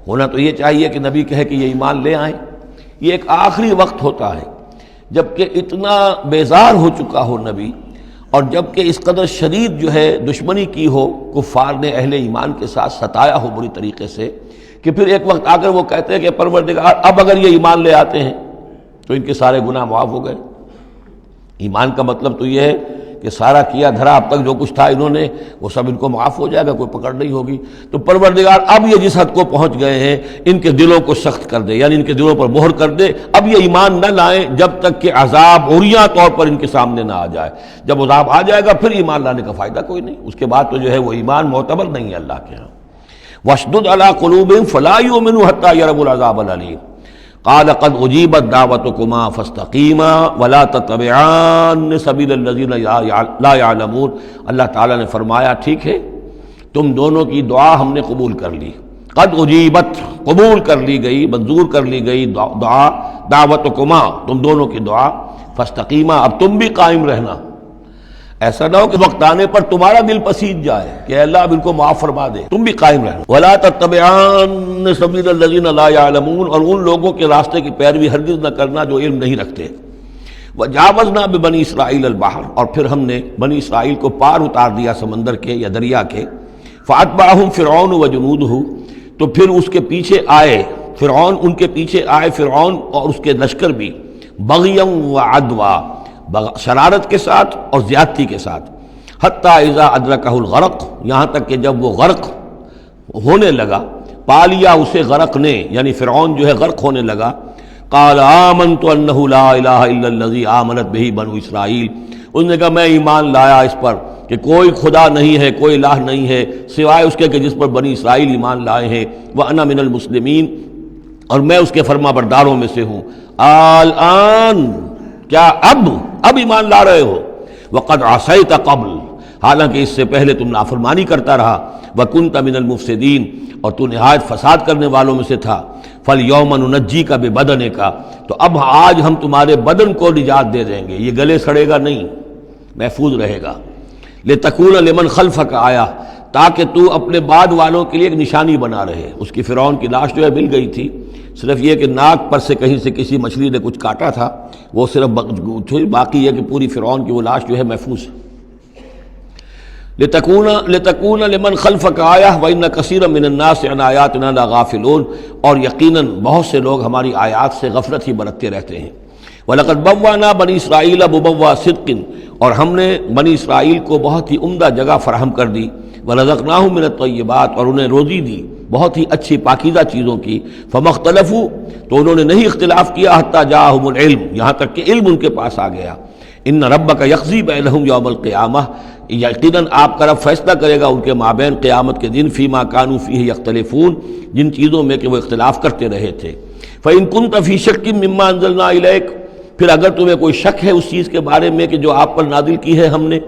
ہونا تو یہ چاہیے کہ نبی کہے کہ یہ ایمان لے آئیں، یہ ایک آخری وقت ہوتا ہے جبکہ اتنا بیزار ہو چکا ہو نبی، اور جبکہ اس قدر شدید جو ہے دشمنی کی ہو کفار نے اہل ایمان کے ساتھ، ستایا ہو بری طریقے سے، کہ پھر ایک وقت آ کر وہ کہتے ہیں کہ پروردگار اب اگر یہ ایمان لے آتے ہیں تو ان کے سارے گناہ معاف ہو گئے۔ ایمان کا مطلب تو یہ ہے کہ سارا کیا دھرا اب تک جو کچھ تھا انہوں نے وہ سب ان کو معاف ہو جائے گا، کوئی پکڑ نہیں ہوگی۔ تو پروردگار اب یہ جس حد کو پہنچ گئے ہیں ان کے دلوں کو سخت کر دے، یعنی ان کے دلوں پر مہر کر دے، اب یہ ایمان نہ لائیں جب تک کہ عذاب عریاں طور پر ان کے سامنے نہ آ جائے۔ جب عذاب آ جائے گا پھر ایمان لانے کا فائدہ کوئی نہیں، اس کے بعد تو جو ہے وہ ایمان معتبر نہیں ہے اللہ کے ہاں۔ واشدد علی قلوبہم فلا یؤمنوا حتی یروا العذاب العلیم، قال قد اجیبت دعوتکما فاستقیما ولا تتبعان سبیل الذین لا یعلمون، اللہ تعالیٰ نے فرمایا ٹھیک ہے تم دونوں کی دعا ہم نے قبول کر لی، قد اجیبت قبول کر لی گئی، منظور کر لی گئی دعا، دعوتکما تم دونوں کی دعا، فاستقیما اب تم بھی قائم رہنا، ایسا نہ ہو کہ وقت آنے پر تمہارا دل پسیج جائے کہ اللہ اب ان کو معاف فرما دے، تم بھی قائم رہنا۔ ولا تتبعان سبیل الذین لا یعلمون، اور ان لوگوں کے راستے کی پیروی ہرگز نہ کرنا جو علم نہیں رکھتے۔ وجاوزنا ببنی اسرائیل البحر، اور پھر ہم نے بنی اسرائیل کو پار اتار دیا سمندر کے یا دریا کے، فاتبعہم فرعون وجنودہ، تو پھر اس کے پیچھے آئے فرعون، ان کے پیچھے آئے فرعون اور اس کے لشکر بھی، بغیا وعدوا، شرارت کے ساتھ اور زیادتی کے ساتھ، حتی اذا ادرکہ الغرق، یہاں تک کہ جب وہ غرق ہونے لگا، پا لیا اسے غرق نے، یعنی فرعون جو ہے غرق ہونے لگا. قال آمنت انہ لا الہ الا الذی آمنت بہ بنو اسرائیل، اس نے کہا میں ایمان لایا اس پر کہ کوئی خدا نہیں ہے، کوئی الہ نہیں ہے سوائے اس کے کہ جس پر بنی اسرائیل ایمان لائے ہیں. وانا من المسلمین، اور میں اس کے فرما برداروں میں سے ہوں. الآن، کیا اب ایمان لا رہے ہو؟ وقد عصیت قبل، حالانکہ اس سے پہلے تم نافرمانی کرتا رہا. وکنت من المفسدین، اور تو نہایت فساد کرنے والوں میں سے تھا. فالیوم ننجیک ببدنک، تو اب آج ہم تمہارے بدن کو نجات دے دیں گے، یہ گلے سڑے گا نہیں، محفوظ رہے گا. لتکون لمن خلفک آیا، تاکہ تو اپنے بعد والوں کے لیے ایک نشانی بنا رہے. اس کی فرعون کی لاش جو ہے مل گئی تھی، صرف یہ کہ ناک پر سے کہیں سے کسی مچھلی نے کچھ کاٹا تھا، وہ صرف باقی یہ کہ پوری فرعون کی وہ لاش جو ہے محفوظ ہے. لتکون لمن خلفک آیہ وان کثیرا من الناس عن آیاتنا لغافلون، اور یقیناً بہت سے لوگ ہماری آیات سے غفلت ہی برتتے رہتے ہیں. وَلَقَدْ بَوَّأْنَا بَنِي إِسْرَائِيلَ مُبَوَّأَ صِدْقٍ، اور ہم نے بنی اسرائیل کو بہت ہی عمدہ جگہ فراہم کر دی. وَرَزَقْنَاهُم مِّنَ الطَّيِّبَاتِ، اور انہیں روزی دی بہت ہی اچھی پاکیزہ چیزوں کی. فَمَا اخْتَلَفُوا، تو انہوں نے نہیں اختلاف کیا. حَتَّىٰ جَاءَهُمُ الْعِلْمُ، یہاں تک کہ علم ان کے پاس آ گیا. ان ربک یقضی بینہم یوم القیامہ، یقیناً آپ کا رب فیصلہ کرے گا ان کے مابین قیامت کے دن. فیما کانوا فیہ یختلفون، جن چیزوں میں کہ وہ اختلاف کرتے رہے تھے. فإن كنت فی شک مما انزلنا الیک، پھر اگر تمہیں کوئی شک ہے اس چیز کے بارے میں کہ جو آپ پر نازل کی ہے ہم نے.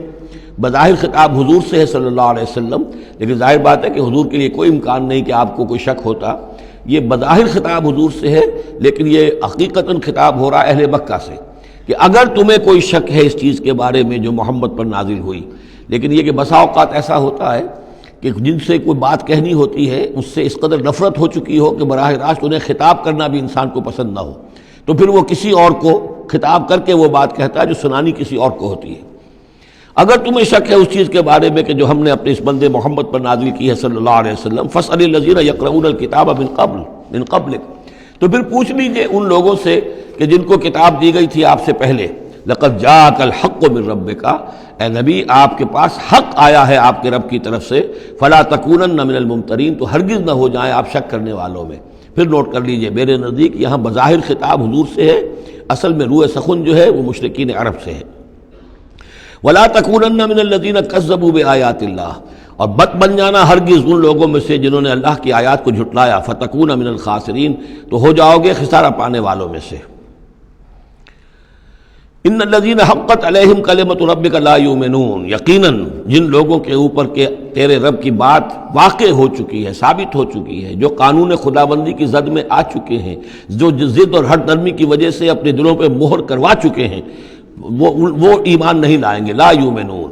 بظاہر خطاب حضور سے ہے صلی اللہ علیہ وسلم، لیکن ظاہر بات ہے کہ حضور کے لیے کوئی امکان نہیں کہ آپ کو کوئی شک ہوتا. یہ بظاہر خطاب حضور سے ہے، لیکن یہ حقیقتاً خطاب ہو رہا ہے اہل مکہ سے کہ اگر تمہیں کوئی شک ہے اس چیز کے بارے میں جو محمد پر نازل ہوئی. لیکن یہ کہ بسا اوقات ایسا ہوتا ہے کہ جن سے کوئی بات کہنی ہوتی ہے اس سے اس قدر نفرت ہو چکی ہو کہ براہ راست انہیں خطاب کرنا بھی انسان کو پسند نہ ہو، تو پھر وہ کسی اور کو خطاب کر کے وہ بات کہتا ہے جو سنانی کسی اور کو ہوتی ہے. اگر تمہیں شک ہے اس چیز کے بارے میں کہ جو ہم نے اپنے اس بندے محمد پر نازل کی ہے صلی اللہ علیہ وسلم، فاسأل الذین یقرؤون الکتاب من قبلک، تو پھر پوچھ لیجئے ان لوگوں سے کہ جن کو کتاب دی گئی تھی آپ سے پہلے. لقد جاءک الحق من ربک، اے نبی آپ کے پاس حق آیا ہے آپ کے رب کی طرف سے. فلا تکونن من الممترین، تو ہرگز نہ ہو جائیں آپ شک کرنے والوں میں. پھر نوٹ کر لیجئے میرے نزدیک یہاں بظاہر خطاب حضور سے ہے، اصل میں روح سخن جو ہے وہ مشرکین عرب سے ہے. ولا تکونن من الذین کذبوا بآیات اللہ، اور بد بن جانا ہرگز ان لوگوں میں سے جنہوں نے اللہ کی آیات کو جھٹلایا. فتکون من الخاسرین، تو ہو جاؤ گے خسارہ پانے والوں میں سے. ان الذین حقت علیہم کلمۃ ربک لا یؤمنون، یقیناً جن لوگوں کے اوپر کہ تیرے رب کی بات واقع ہو چکی ہے، ثابت ہو چکی ہے، جو قانون خداوندی کی زد میں آ چکے ہیں، جو ضد اور ہٹ درمی کی وجہ سے اپنے دلوں پہ مہر کروا چکے ہیں، وہ ایمان نہیں لائیں گے. لا یؤمنون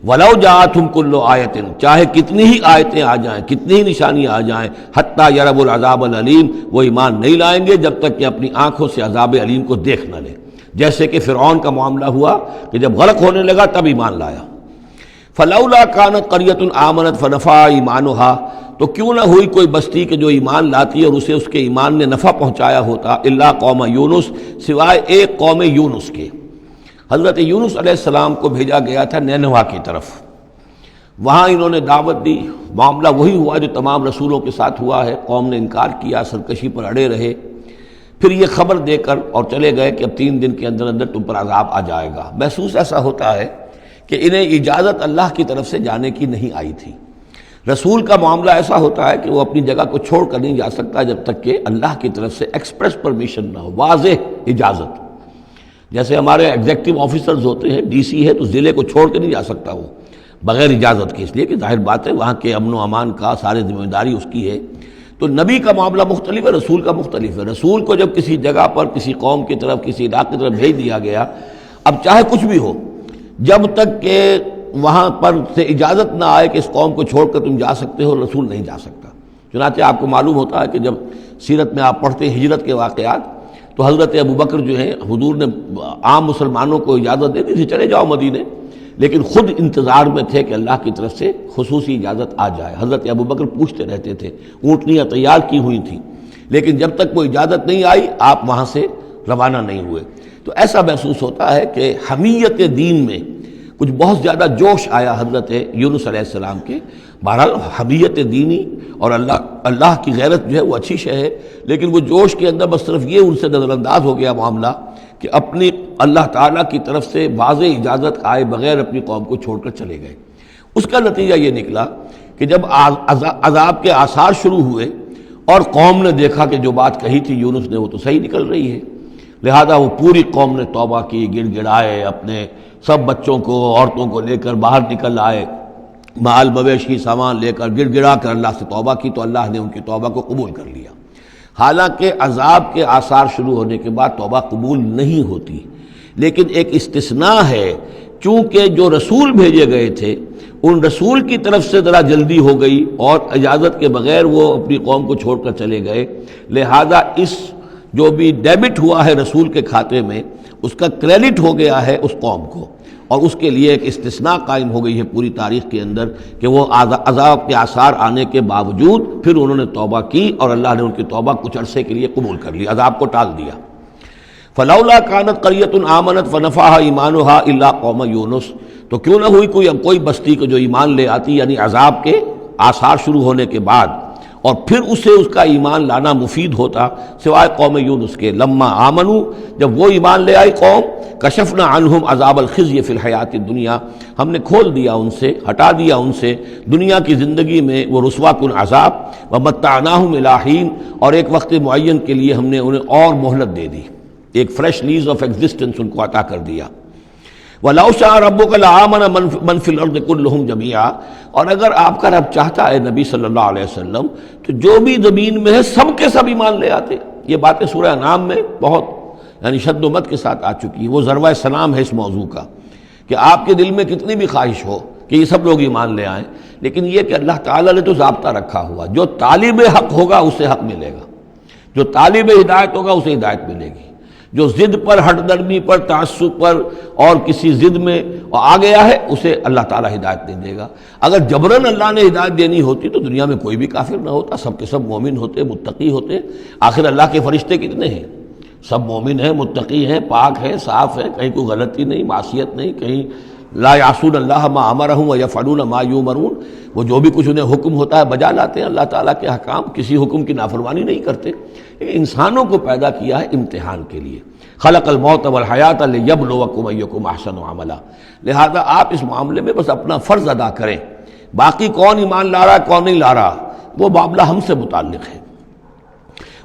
ولو جاءتہم کل آیۃ، چاہے کتنی ہی آیتیں آ جائیں، کتنی ہی نشانیاں آ جائیں. حتیٰ یروا العذاب العلیم، وہ ایمان نہیں لائیں گے جب تک کہ اپنی آنکھوں سے عذاب علیم کو دیکھ نہ لیں. جیسے کہ فرعون کا معاملہ ہوا کہ جب غرق ہونے لگا تب ایمان لایا. فلولا کانت قریۃ آمنت فنفعها ایمانها، تو کیوں نہ ہوئی کوئی بستی کہ جو ایمان لاتی اور اسے اس کے ایمان نے نفع پہنچایا ہوتا. الا قوم یونس، سوائے ایک قوم یونس کے. حضرت یونس علیہ السلام کو بھیجا گیا تھا نینوا کی طرف، وہاں انہوں نے دعوت دی. معاملہ وہی ہوا جو تمام رسولوں کے ساتھ ہوا ہے، قوم نے انکار کیا، سرکشی پر اڑے رہے. پھر یہ خبر دے کر اور چلے گئے کہ اب 3 دن کے اندر اندر تم پر عذاب آ جائے گا. محسوس ایسا ہوتا ہے کہ انہیں اجازت اللہ کی طرف سے جانے کی نہیں آئی تھی. رسول کا معاملہ ایسا ہوتا ہے کہ وہ اپنی جگہ کو چھوڑ کر نہیں جا سکتا جب تک کہ اللہ کی طرف سے ایکسپریس پرمیشن نہ ہو، واضح اجازت. جیسے ہمارے ایگزیکٹو آفیسرز ہوتے ہیں، ڈی سی ہے تو ضلع کو چھوڑ کے نہیں جا سکتا وہ بغیر اجازت کے، اس لیے کہ ظاہر بات ہے وہاں کے امن و امان کا سارے ذمہ داری اس کی ہے. تو نبی کا معاملہ مختلف ہے، رسول کا مختلف ہے. رسول کو جب کسی جگہ پر کسی قوم کی طرف کسی علاقے کی طرف بھیج دیا گیا، اب چاہے کچھ بھی ہو، جب تک کہ وہاں پر سے اجازت نہ آئے کہ اس قوم کو چھوڑ کر تم جا سکتے ہو، رسول نہیں جا سکتا. چنانچہ آپ کو معلوم ہوتا ہے کہ جب سیرت میں آپ پڑھتے ہیں ہجرت کے واقعات، تو حضرت ابوبکر جو ہیں حضور نے عام مسلمانوں کو اجازت دے دی تھی چلے جاؤ مدینے، لیکن خود انتظار میں تھے کہ اللہ کی طرف سے خصوصی اجازت آ جائے. حضرت ابوبکر پوچھتے رہتے تھے، اونٹنیاں تیار کی ہوئی تھیں، لیکن جب تک کوئی اجازت نہیں آئی آپ وہاں سے روانہ نہیں ہوئے. تو ایسا محسوس ہوتا ہے کہ حمیت دین میں کچھ بہت زیادہ جوش آیا حضرت یونس علیہ السلام کے. بہرحال حمیت دینی اور اللہ کی غیرت جو ہے وہ اچھی شے ہے، لیکن وہ جوش کے اندر بس صرف یہ ان سے نظر انداز ہو گیا معاملہ کہ اپنی اللہ تعالیٰ کی طرف سے واضح اجازت آئے بغیر اپنی قوم کو چھوڑ کر چلے گئے. اس کا نتیجہ یہ نکلا کہ جب عذاب کے آثار شروع ہوئے اور قوم نے دیکھا کہ جو بات کہی تھی یونس نے وہ تو صحیح نکل رہی ہے، لہذا وہ پوری قوم نے توبہ کی، گڑ گڑائے، اپنے سب بچوں کو عورتوں کو لے کر باہر نکل آئے، مال مویشی سامان لے کر گڑ گڑا کر اللہ سے توبہ کی، تو اللہ نے ان کی توبہ کو قبول کر لیا. حالانکہ عذاب کے آثار شروع ہونے کے بعد توبہ قبول نہیں ہوتی، لیکن ایک استثناء ہے، چونکہ جو رسول بھیجے گئے تھے ان رسول کی طرف سے ذرا جلدی ہو گئی اور اجازت کے بغیر وہ اپنی قوم کو چھوڑ کر چلے گئے، لہذا اس جو بھی ڈیبٹ ہوا ہے رسول کے کھاتے میں اس کا کریڈٹ ہو گیا ہے اس قوم کو، اور اس کے لیے ایک استثناء قائم ہو گئی ہے پوری تاریخ کے اندر کہ وہ عذاب کے آثار آنے کے باوجود پھر انہوں نے توبہ کی اور اللہ نے ان کی توبہ کچھ عرصے کے لیے قبول کر لی، عذاب کو ٹال دیا. فلولا كانت قرية آمنت فنفعها ایمانها الا قوم یونس، تو کیوں نہ ہوئی کوئی بستی کو جو ایمان لے آتی، یعنی عذاب کے آثار شروع ہونے کے بعد، اور پھر اسے اس کا ایمان لانا مفید ہوتا سوائے قوم یونس کے. لما آمنوا، جب وہ ایمان لے آئی قوم، کشفنا عنہم عذاب الخزي فی الحیات الدنیا، ہم نے کھول دیا ان سے، ہٹا دیا ان سے دنیا کی زندگی میں وہ رسوا کن عذاب، ومتعناہم الی حین، اور ایک وقت معین کے لیے ہم نے انہیں اور مہلت دے دی، ایک فریش لیز آف ایگزسٹنس ان کو عطا کر دیا. وَلَوْ شَاءَ رَبُّكَ لَآمَنَ مَنْ فِي الْأَرْضِ كُلُّهُمْ جَمِيعًا، اور اگر آپ کا رب چاہتا ہے نبی صلی اللہ علیہ وسلم تو جو بھی زمین میں ہے سب کے سب ایمان لے آتے. یہ باتیں سورہ انعام میں بہت یعنی شد و مد کے ساتھ آ چکی ہے، وہ ذروہ سلام ہے اس موضوع کا کہ آپ کے دل میں کتنی بھی خواہش ہو کہ یہ سب لوگ ایمان لے آئیں، لیکن یہ کہ اللہ تعالیٰ نے تو ضابطہ رکھا ہوا، جو طالب حق ہوگا اسے حق ملے گا، جو طالب ہدایت ہوگا اسے ہدایت ملے گی، جو ضد پر، ہٹ درمی پر، تعصب پر اور کسی ضد میں آ گیا ہے اسے اللہ تعالیٰ ہدایت نہیں دے گا. اگر جبراً اللہ نے ہدایت دینی ہوتی تو دنیا میں کوئی بھی کافر نہ ہوتا، سب کے سب مومن ہوتے، متقی ہوتے. آخر اللہ کے فرشتے کتنے ہیں؟ سب مومن ہیں، متقی ہیں، پاک ہیں، صاف ہیں، کہیں کوئی غلطی نہیں، معصیت نہیں، کہیں لا یعصون اللہ ما امرہم ویفعلون ما یؤمرون، وہ جو بھی کچھ انہیں حکم ہوتا ہے بجا لاتے ہیں اللہ تعالیٰ کے احکام، کسی حکم کی نافرمانی نہیں کرتے. انسانوں کو پیدا کیا ہے امتحان کے لیے. خلق الموت والحیات لیبلوکم ایکم احسن عملا، لہذا آپ اس معاملے میں بس اپنا فرض ادا کریں، باقی کون ایمان لا رہا کون نہیں لا رہا وہ معاملہ ہم سے متعلق ہے.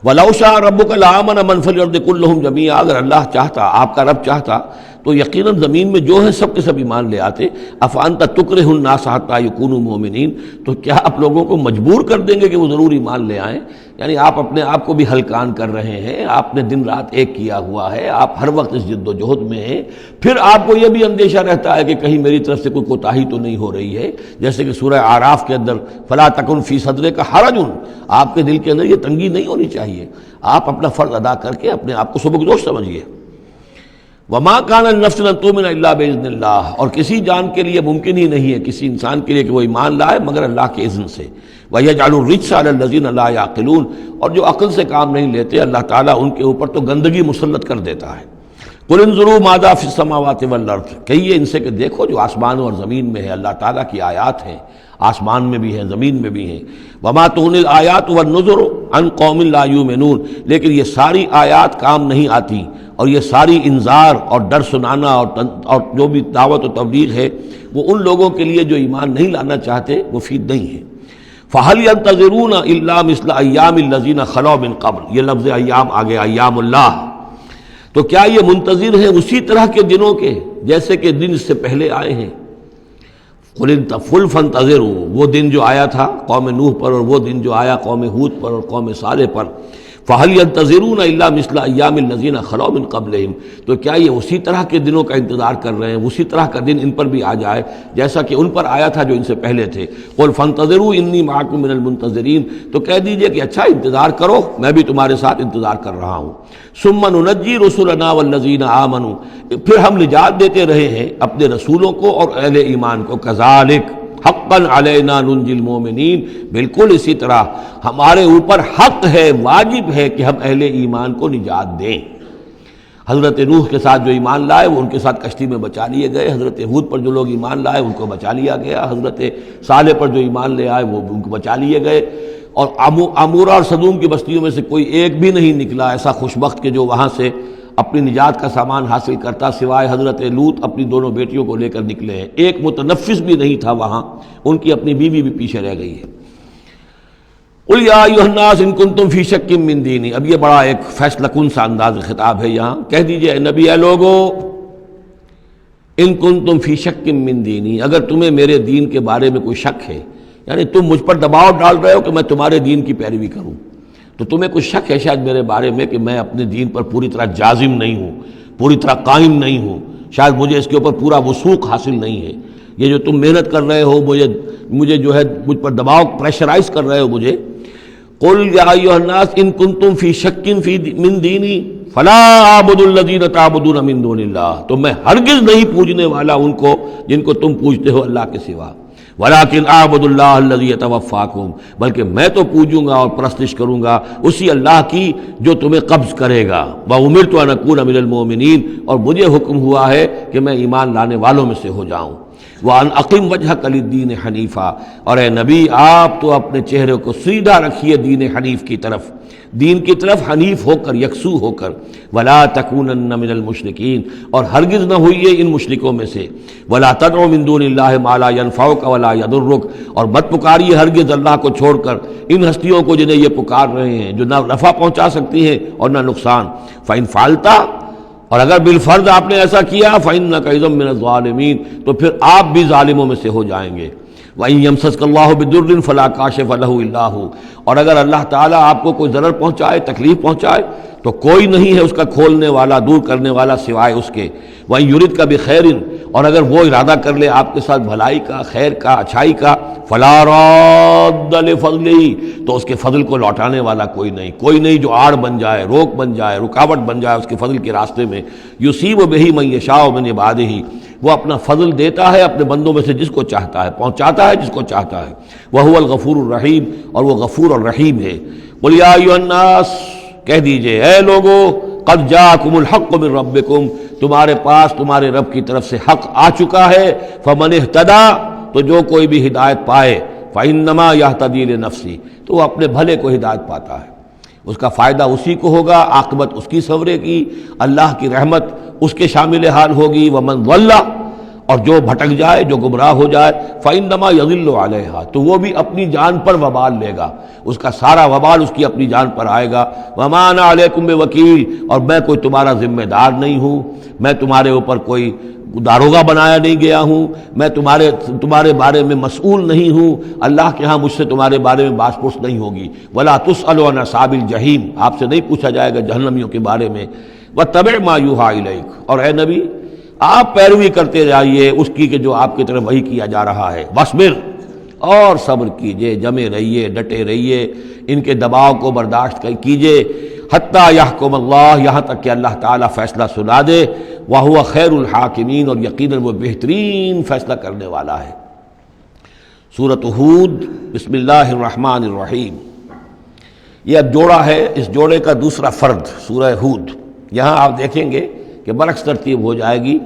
وَلَوْ شَاءَ رَبُّكَ لَآمَنَ مَنْ فِي الْأَرْضِ كُلُّهُمْ جَمِيعًا، اگر اللہ چاہتا، آپ کا رب چاہتا تو یقیناً زمین میں جو ہے سب کے سب ایمان لے آتے. أَفَأَنْتَ تُكْرِهُ النَّاسَ حَتَّى يَكُونُوا مُؤْمِنِينَ، تو کیا آپ لوگوں کو مجبور کر دیں گے کہ وہ ضرور ایمان لے آئیں؟ یعنی آپ اپنے آپ کو بھی ہلکان کر رہے ہیں، آپ نے دن رات ایک کیا ہوا ہے، آپ ہر وقت اس جد و جہد میں ہیں، پھر آپ کو یہ بھی اندیشہ رہتا ہے کہ کہیں میری طرف سے کوئی کوتاہی تو نہیں ہو رہی ہے. جیسے کہ سورہ اعراف کے اندر فَلَا تَكُنْ فِي صَدْرِكَ حَرَجٌ، آپ کے دل کے اندر یہ تنگی نہیں ہونی چاہیے. آپ اپنا فرض ادا کر کے اپنے آپ کو سبکدوش سمجھیے. وَمَا كَانَ لِنَفْسٍ أَن تُؤْمِنَ إِلَّا بِإِذْنِ اللَّهِ، اور کسی جان کے لیے ممکن ہی نہیں ہے، کسی انسان کے لیے کہ وہ ایمان لائے مگر اللہ کے اذن سے. وَيَجْعَلُ الرِّجْسَ عَلَى الَّذِينَ لَا يَعْقِلُونَ، اور جو عقل سے کام نہیں لیتے اللہ تعالیٰ ان کے اوپر تو گندگی مسلط کر دیتا ہے. قُلْ انظُرُوا مَاذَا فِي السَّمَاوَاتِ وَالْأَرْضِ، کہیے ان سے کہ دیکھو جو آسمانوں اور زمین میں ہے اللہ تعالیٰ کی آیات ہیں، آسمان میں بھی ہیں زمین میں بھی ہیں. وَمَا تُغْنِي الْآيَاتُ وَالنُّذُرُ عَنْ قَوْمٍ لَا يُؤْمِنُونَ، لیکن یہ ساری آیات کام نہیں آتی اور یہ ساری انذار اور ڈر سنانا اور جو بھی دعوت و تبلیغ ہے وہ ان لوگوں کے لیے جو ایمان نہیں لانا چاہتے مفید نہیں ہے. فَهَلْ يَنْتَظِرُونَ إِلَّا مِثْلَ أَيَّامِ الَّذِينَ خَلَوْا مِنْ قَبْلُ، یہ لفظ ایام آگے ایام اللہ، تو کیا یہ منتظر ہیں اسی طرح کے دنوں کے جیسے کہ دن اس سے پہلے آئے ہیں. قُلْ فَانْتَظِرُوا، وہ دن جو آیا تھا قوم نوح پر اور وہ دن جو آیا قوم ہود پر اور قوم صالح پر. فَهَلْ يَنْتَظِرُونَ إِلَّا مِثْلَ أَيَّامِ الَّذِينَ خَلَوْا مِنْ قَبْلِهِمْ، تو کیا یہ اسی طرح کے دنوں کا انتظار کر رہے ہیں، اسی طرح کا دن ان پر بھی آ جائے جیسا کہ ان پر آیا تھا جو ان سے پہلے تھے. قُلْ فَانْتَظِرُوا إِنِّي مَعَكُم مِّنَ الْمُنتَظِرِينَ، تو کہہ دیجئے کہ اچھا انتظار کرو میں بھی تمہارے ساتھ انتظار کر رہا ہوں. ثُمَّ نُنَجِّي رُسُلَنَا وَالَّذِينَ آمَنُوا، پھر ہم نجات دیتے رہے ہیں اپنے رسولوں کو اور اہل ایمان کو. كَذَلِكَ حقاً علینا ننجی المومنین، بالکل اسی طرح ہمارے اوپر حق ہے، واجب ہے کہ ہم اہل ایمان کو نجات دیں. حضرت نوح کے ساتھ جو ایمان لائے وہ ان کے ساتھ کشتی میں بچا لیے گئے، حضرت ہود پر جو لوگ ایمان لائے ان کو بچا لیا گیا، حضرت صالح پر جو ایمان لے آئے وہ ان کو بچا لیے گئے، اور عمورہ اور صدوم کی بستیوں میں سے کوئی ایک بھی نہیں نکلا ایسا خوشبخت کہ جو وہاں سے اپنی نجات کا سامان حاصل کرتا، سوائے حضرت لوط اپنی دونوں بیٹیوں کو لے کر نکلے ہیں، ایک متنفس بھی نہیں تھا وہاں، ان کی اپنی بیوی بھی پیچھے رہ گئی ہے۔ قل یا ایھا الناس ان کنتم فی شک من دینی، اب یہ بڑا ایک فیصلہ کن سا انداز خطاب ہے یہاں، کہہ دیجئے اے نبی، اے لوگو، ان کنتم فی شک من دینی، اگر تمہیں میرے دین کے بارے میں کوئی شک ہے، یعنی تم مجھ پر دباؤ ڈال رہے ہو کہ میں تمہارے دین کی پیروی کروں، تو تمہیں کچھ شک ہے شاید میرے بارے میں کہ میں اپنے دین پر پوری طرح جازم نہیں ہوں، پوری طرح قائم نہیں ہوں، شاید مجھے اس کے اوپر پورا وثوق حاصل نہیں ہے، یہ جو تم محنت کر رہے ہو، مجھے جو ہے مجھ پر دباؤ پریشرائز کر رہے ہو مجھے، قل یا ایھا الناس ان کنتم فی شک من دینی فلا اعبد الذین تعبدون من دون اللہ، تو میں ہرگز نہیں پوجنے والا ان کو جن کو تم پوجتے ہو اللہ کے سوا، ولیکن اعبد اللہ الذی یتوفاکم، بلکہ میں تو پوجوں گا اور پرستش کروں گا اسی اللہ کی جو تمہیں قبض کرے گا، وامرت ان اکون من المؤمنین، اور مجھے حکم ہوا ہے کہ میں ایمان لانے والوں میں سے ہو جاؤں، وَأَنْ أَقِمْ وَجْهَكَ لِلدِّينِ حَنِيفًا، اور اے نبی آپ تو اپنے چہرے کو سیدھا رکھیے دین حنیف کی طرف، دین کی طرف حنیف ہو کر، یکسو ہو کر، وَلَا تَكُونَنَّ مِنَ الْمُشْرِكِينَ، اور ہرگز نہ ہوئیے ان مشرکوں میں سے، وَلَا تَدْعُ مِن دُونِ اللَّهِ مَا لَا يَنفَعُكَ وَلَا يَضُرُّكَ، اور مت پکاریے ہرگز اللہ کو چھوڑ کر ان ہستیوں کو جنہیں یہ پکار رہے ہیں جو نہ نفع پہنچا سکتی ہیں اور نہ نقصان، فَإِنْ فَعَلْتَ، اور اگر بالفرض آپ نے ایسا کیا، فَإِنَّكَ إِذًا مِّنَ الظَّالِمِينَ، تو پھر آپ بھی ظالموں میں سے ہو جائیں گے، وَإِن يَمْسَسْكَ اللَّهُ بِضُرٍّ فَلَا كَاشِفَ لَهُ إِلَّا هُوَ، اور اگر اللہ تعالیٰ آپ کو کوئی ضرر پہنچائے، تکلیف پہنچائے، تو کوئی نہیں ہے اس کا کھولنے والا، دور کرنے والا سوائے اس کے، وَإِن يُرِدْكَ بِخَيْرٍ، اور اگر وہ ارادہ کر لے آپ کے ساتھ بھلائی کا، خیر کا، اچھائی کا، فَلَا رَادَّ لِفَضْلِهِ، تو اس کے فضل کو لوٹانے والا کوئی نہیں جو آڑ بن جائے، روک بن جائے، رکاوٹ بن جائے اس کے فضل کے راستے میں، یُصِیبُ بِهِ مَن یَشَاءُ مِنْ عِبَادِهِ، وہ اپنا فضل دیتا ہے اپنے بندوں میں سے جس کو چاہتا ہے، پہنچاتا ہے جس کو چاہتا ہے، وَهُوَ الْغَفُورُ الرَّحِيمُ، اور وہ غفور اور رحیم ہے۔ قُلْ یَا أَیُّھَا النَّاسُ، کہہ دیجئے اے لوگو، قَدْ جَاءَکُمُ الْحَقُّ مِن رَبِّکُم، تمہارے پاس تمہارے رب کی طرف سے حق آ چکا ہے، فَمَنِ اهْتَدَىٰ، تو جو کوئی بھی ہدایت پائے، فَإِنَّمَا يَهْتَدِي لِنَفْسِهِ، تو وہ اپنے بھلے کو ہدایت پاتا ہے، اس کا فائدہ اسی کو ہوگا، عاقبت اس کی سنورے گی، اللہ کی رحمت اس کے شامل حال ہوگی، وَمَنْ ضَلَّ، اور جو بھٹک جائے، جو گمراہ ہو جائے، فَإِنَّمَا يَضِلُّ عَلَيْهَا، تو وہ بھی اپنی جان پر وبال لے گا، اس کا سارا وبال اس کی اپنی جان پر آئے گا، وَمَا أَنَا عَلَيْكُمْ بِوَكِيلٍ، اور میں کوئی تمہارا ذمہ دار نہیں ہوں، میں تمہارے اوپر کوئی داروغہ بنایا نہیں گیا ہوں، میں تمہارے بارے میں مسئول نہیں ہوں، اللہ کے ہاں مجھ سے تمہارے بارے میں باس پرس نہیں ہوگی، وَلَا تُسْأَلُ عَنْ أَصْحَابِ الْجَحِيمِ، آپ سے نہیں پوچھا جائے گا جہنمیوں کے بارے میں، وَاتَّبِعْ مَا يُوحَىٰ إِلَيْكَ، اور اے نبی آپ پیروی کرتے جائیے اس کی کہ جو آپ کی طرف وحی کیا جا رہا ہے، وَاصْبِرْ، اور صبر کیجئے، جمے رہیے، ڈٹے رہیے، ان کے دباؤ کو برداشت کیجئے، حتیٰ یحکم اللہ، یہاں تک کہ اللہ تعالیٰ فیصلہ سنا دے، وَهُوَ خَيْرُ الْحَاكِمِينَ، اور یقیناً وہ بہترین فیصلہ کرنے والا ہے۔ سورۃ ہود، بسم اللہ الرحمن الرحیم، یہ اب جوڑا ہے، اس جوڑے کا دوسرا فرد سورہ ہود، یہاں آپ دیکھیں گے کہ برعکس ترتیب ہو جائے گی،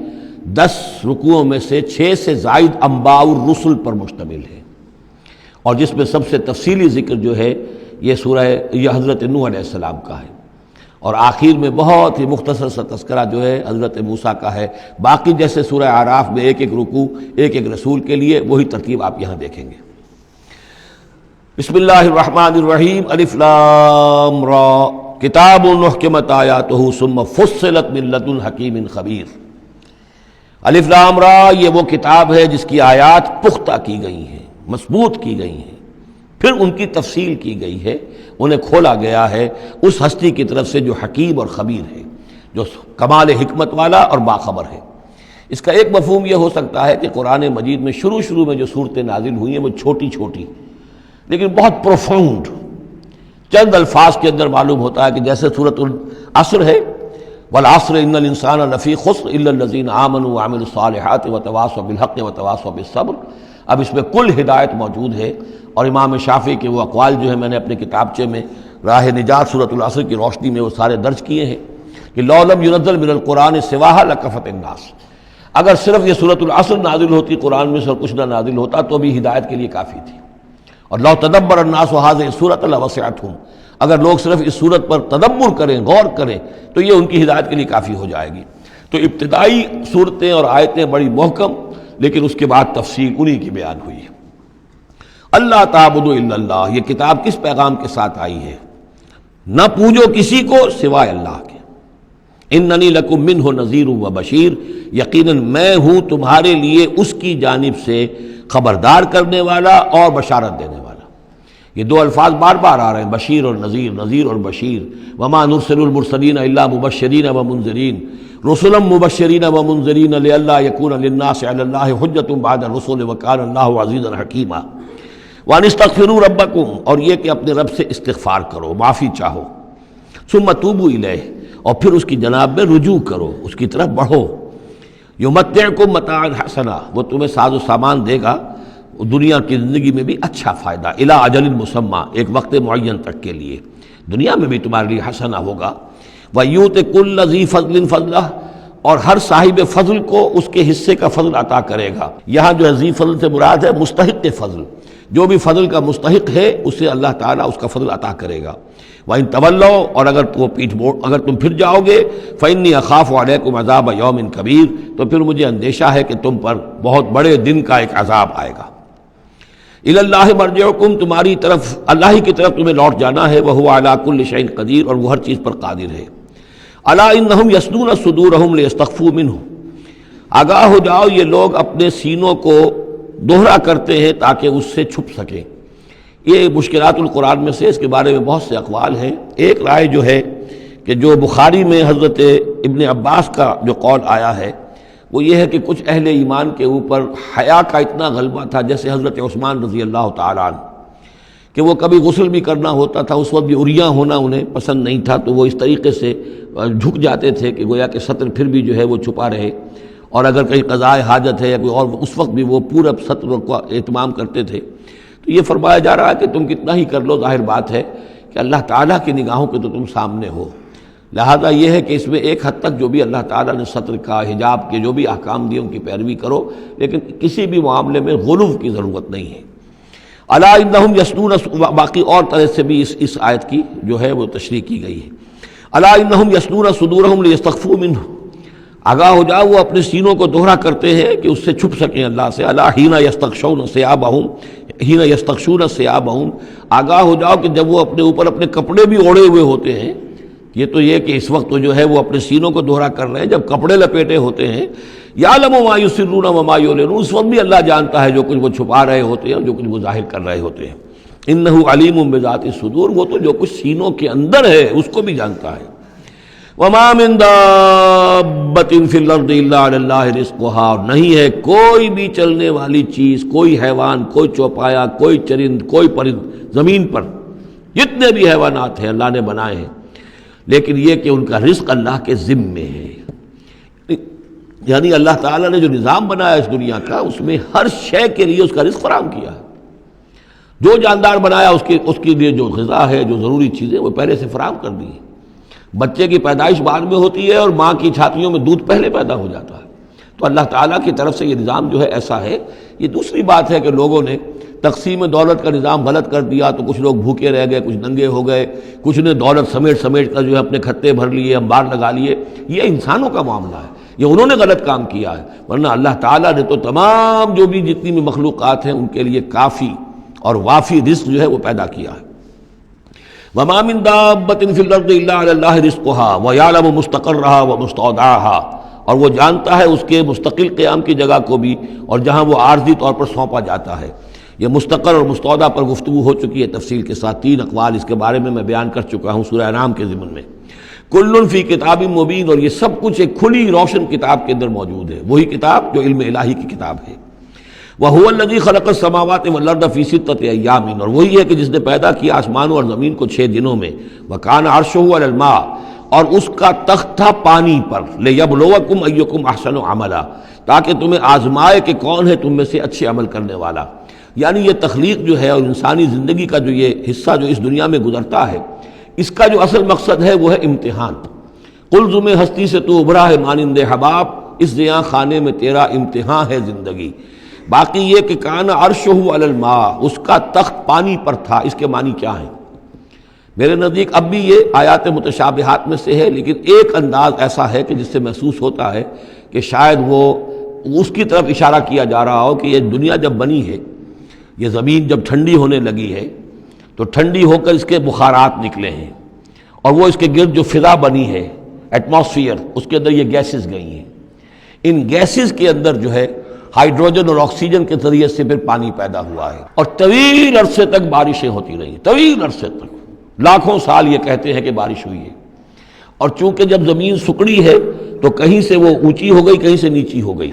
10 رکوعوں میں سے 6 سے زائد انباء الرسل پر مشتمل ہے، اور جس میں سب سے تفصیلی ذکر جو ہے یہ حضرت نوح علیہ السلام کا ہے، اور آخر میں بہت ہی مختصر سا تذکرہ جو ہے حضرت موسیٰ کا ہے، باقی جیسے سورہ اعراف میں ایک رکوع ایک رسول کے لیے، وہی ترتیب آپ یہاں دیکھیں گے۔ بسم اللہ الرحمن الرحیم، الف لام را، کتاب احکمت آیاتہ ثم فصلت من لدن حکیم خبیر۔ الف لام را، یہ وہ کتاب ہے جس کی آیات پختہ کی گئی ہیں، مضبوط کی گئی ہیں، پھر ان کی تفصیل کی گئی ہے، انہیں کھولا گیا ہے اس ہستی کی طرف سے جو حکیم اور خبیر ہے، جو کمال حکمت والا اور باخبر ہے۔ اس کا ایک مفہوم یہ ہو سکتا ہے کہ قرآن مجید میں شروع میں جو صورتیں نازل ہوئی ہیں وہ چھوٹی چھوٹی لیکن بہت پروفاؤنڈ، چند الفاظ کے اندر معلوم ہوتا ہے کہ جیسے سورۃ العصر ہے، والعصر ان الانسان لفی خسر الا الذین آمنوا وعملوا الصالحات وتواصوا بالحق وتواصوا بالصبر، اب اس میں کل ہدایت موجود ہے، اور امام شافعی کے وہ اقوال جو ہیں میں نے اپنے کتابچے میں راہ نجات سورۃ العصر کی روشنی میں وہ سارے درج کیے ہیں۔ کہ لو لم ينزل من القرآن سواها لکفت الناس، اگر صرف یہ سورۃ العصر نازل ہوتی قرآن میں سے اور کچھ نہ نازل ہوتا تو بھی ہدایت کے لیے کافی تھی. اور لو تدبر الناس هذه السورۃ لوسعتهم، اگر لوگ صرف اس صورت پر تدبر کریں، غور کریں، تو یہ ان کی ہدایت کے لیے کافی ہو جائے گی. تو ابتدائی صورتیں اور آیتیں بڑی محکم، لیکن اس کے بعد تفصیل انہی کی بیان ہوئی ہے. اللہ تعبدوا الا اللہ، یہ کتاب کس پیغام کے ساتھ آئی ہے؟ نہ پوجو کسی کو سوائے اللہ کے. اننی لکم منہ نذیر و بشیر، یقیناً میں ہوں تمہارے لیے اس کی جانب سے خبردار کرنے والا اور بشارت دینے والا. یہ دو الفاظ بار بار آ رہے ہیں، بشیر اور نذیر، نذیر اور بشیر. وما نرسل المرسلین الا مبشرین ومنذرین، رسلا مبشرین ومنذرین لئلا یکون للناس علی اللہ حجۃ بعد الرسل وکان اللہ عزیزا حکیما. وان استغفروا ربکم، اور یہ کہ اپنے رب سے استغفار کرو، معافی چاہو. ثم توبوا الیہ، اور پھر اس کی جناب میں رجوع کرو، اس کی طرف بڑھو. یمتعکم متاعا حسنا، وہ تمہیں ساز و سامان دے گا دنیا کی زندگی میں بھی اچھا فائدہ، الی اجل مسمی، ایک وقت معین تک کے لیے، دنیا میں بھی تمہارے لیے حسنہ ہوگا. وَيُؤْتِ كُلَّ ذِي فَضْلٍ فَضْلَهُ، اور ہر صاحب فضل کو اس کے حصے کا فضل عطا کرے گا. یہاں جو ہے ذی فضل سے مراد ہے مستحق فضل، جو بھی فضل کا مستحق ہے اسے اللہ تعالیٰ اس کا فضل عطا کرے گا. وَإِن تَوَلَّوْا، اور اگر تم پھر جاؤ گے، فَإِنِّي أَخَافُ عَلَيْكُمْ عَذَابَ يَوْمٍ كَبِيرٍ، تو پھر مجھے اندیشہ ہے کہ تم پر بہت بڑے دن کا ایک عذاب آئے گا. الی اللہ مرجعکم، تمہاری طرف اللہ ہی کی طرف تمہیں لوٹ جانا ہے. وہو علی کل شیء قدیر، اور وہ ہر چیز پر قادر ہے. الا انہم یثنون صدورہم لیستخفوا منہ، آگاہ ہو جاؤ یہ لوگ اپنے سینوں کو دوہرا کرتے ہیں تاکہ اس سے چھپ سکیں. یہ مشکلات القرآن میں سے، اس کے بارے میں بہت سے اقوال ہیں. ایک رائے جو ہے کہ جو بخاری میں حضرت ابن عباس کا جو قول آیا ہے وہ یہ ہے کہ کچھ اہل ایمان کے اوپر حیا کا اتنا غلبہ تھا، جیسے حضرت عثمان رضی اللہ تعالیٰ عنہ، کہ وہ کبھی غسل بھی کرنا ہوتا تھا، اس وقت بھی عریاں ہونا انہیں پسند نہیں تھا، تو وہ اس طریقے سے جھک جاتے تھے کہ گویا کہ سطر پھر بھی جو ہے وہ چھپا رہے، اور اگر کہیں قضاء حاجت ہے یا کوئی اور، اس وقت بھی وہ پورا سطر کا اہتمام کرتے تھے. تو یہ فرمایا جا رہا ہے کہ تم کتنا ہی کر لو، ظاہر بات ہے کہ اللہ تعالیٰ کی نگاہوں کے تو تم سامنے ہو، لہذا یہ ہے کہ اس میں ایک حد تک جو بھی اللہ تعالیٰ نے سطر کا، حجاب کے جو بھی احکام دیے ان کی پیروی کرو، لیکن کسی بھی معاملے میں غلو کی ضرورت نہیں ہے. الا انہم یثنون، باقی اور طرح سے بھی اس آیت کی جو ہے وہ تشریح کی گئی ہے. الا انہم یثنون صدورہم لیستخفوا منہ، آگاہ ہو جاؤ وہ اپنے سینوں کو دوہرا کرتے ہیں کہ اس سے چھپ سکیں اللہ سے. الا حین یستغشون ثیابہم، حین یستغشون ثیابہم، آگاہ ہو جاؤ کہ جب وہ اپنے اوپر اپنے کپڑے بھی اوڑھے ہوئے ہوتے ہیں. یہ تو یہ کہ اس وقت تو جو ہے وہ اپنے سینوں کو دوہرا کر رہے ہیں، جب کپڑے لپیٹے ہوتے ہیں. یعلم ما یسرون وما یعلنون، اس وقت بھی اللہ جانتا ہے جو کچھ وہ چھپا رہے ہوتے ہیں اور جو کچھ وہ ظاہر کر رہے ہوتے ہیں. انہ علیم بذات الصدور، وہ تو جو کچھ سینوں کے اندر ہے اس کو بھی جانتا ہے. وما من دابۃ فی الارض الا علی اللہ رزقها، اور نہیں ہے کوئی بھی چلنے والی چیز، کوئی حیوان، کوئی چوپایا، کوئی چرند، کوئی پرند زمین پر جتنے بھی حیوانات ہیں اللہ نے بنائے ہیں، لیکن یہ کہ ان کا رزق اللہ کے ذمے ہے. یعنی اللہ تعالیٰ نے جو نظام بنایا اس دنیا کا، اس میں ہر شے کے لیے اس کا رزق فراہم کیا ہے. جو جاندار بنایا اس کے لیے جو غذا ہے، جو ضروری چیزیں وہ پہلے سے فراہم کر دی. بچے کی پیدائش بعد میں ہوتی ہے اور ماں کی چھاتیوں میں دودھ پہلے پیدا ہو جاتا ہے. تو اللہ تعالیٰ کی طرف سے یہ نظام جو ہے ایسا ہے. یہ دوسری بات ہے کہ لوگوں نے تقسیم دولت کا نظام غلط کر دیا، تو کچھ لوگ بھوکے رہ گئے، کچھ ننگے ہو گئے، کچھ نے دولت سمیٹ کر جو ہے اپنے کھتے بھر لیے، انبار لگا لیے. یہ انسانوں کا معاملہ ہے، یہ انہوں نے غلط کام کیا ہے. ورنہ اللہ تعالیٰ نے تو تمام جو بھی جتنی بھی مخلوقات ہیں ان کے لیے کافی اور وافی رزق جو ہے وہ پیدا کیا ہے. وما من دابۃ فی الارض الا علی اللہ رزقها ویعلم مستقرها ومستودعها، اور وہ جانتا ہے اس کے مستقل قیام کی جگہ کو بھی اور جہاں وہ عارضی طور پر سونپا جاتا ہے. یہ مستقر اور مستودع پر گفتگو ہو چکی ہے تفصیل کے ساتھ، 3 اقوال اس کے بارے میں بیان کر چکا ہوں سورہ انعام کے ضمن میں. کل فی کتاب مبین، اور یہ سب کچھ ایک کھلی روشن کتاب کے اندر موجود ہے، وہی کتاب جو علم الہی کی کتاب ہے. وَهُوَ الَّذِي خَلَقَ السَّمَاوَاتِ وَالْأَرْضَ فِي سِتَّةِ أَيَّامٍ، اور وہی ہے کہ جس نے پیدا کیا آسمانوں اور زمین کو 6 دنوں میں. وَكَانَ عَرْشُهُ عَلَى الْمَاءِ، اور اس کا تخت تھا پانی پر. لِيَبْلُوَكُمْ أَيُّكُمْ أَحْسَنُ عَمَلًا، تاکہ تمہیں آزمائے کہ کون ہے تم میں سے اچھے عمل کرنے والا. یعنی یہ تخلیق جو ہے اور انسانی زندگی کا جو یہ حصہ جو اس دنیا میں گزرتا ہے، اس کا جو اصل مقصد ہے وہ ہے امتحان. قلزم ہستی سے تو ابھرا ہے مانند حباب، اس زیاں خانے میں تیرا امتحان ہے زندگی۔ باقی یہ کہ کان عرشہ علی الماء، اس کا تخت پانی پر تھا، اس کے معنی کیا ہیں؟ میرے نزدیک اب بھی یہ آیات متشابہات میں سے ہے، لیکن ایک انداز ایسا ہے کہ جس سے محسوس ہوتا ہے کہ شاید وہ اس کی طرف اشارہ کیا جا رہا ہو کہ یہ دنیا جب بنی ہے، یہ زمین جب ٹھنڈی ہونے لگی ہے تو ٹھنڈی ہو کر اس کے بخارات نکلے ہیں، اور وہ اس کے گرد جو فضا بنی ہے، ایٹماسفیئر، اس کے اندر یہ گیسز گئی ہیں۔ ان گیسز کے اندر جو ہے ہائیڈروجن اور آکسیجن کے ذریعے سے پھر پانی پیدا ہوا ہے، اور طویل عرصے تک بارشیں ہوتی رہیں، طویل عرصے تک، لاکھوں سال یہ کہتے ہیں کہ بارش ہوئی ہے۔ اور چونکہ جب زمین سکڑی ہے تو کہیں سے وہ اونچی ہو گئی، کہیں سے نیچی ہو گئی،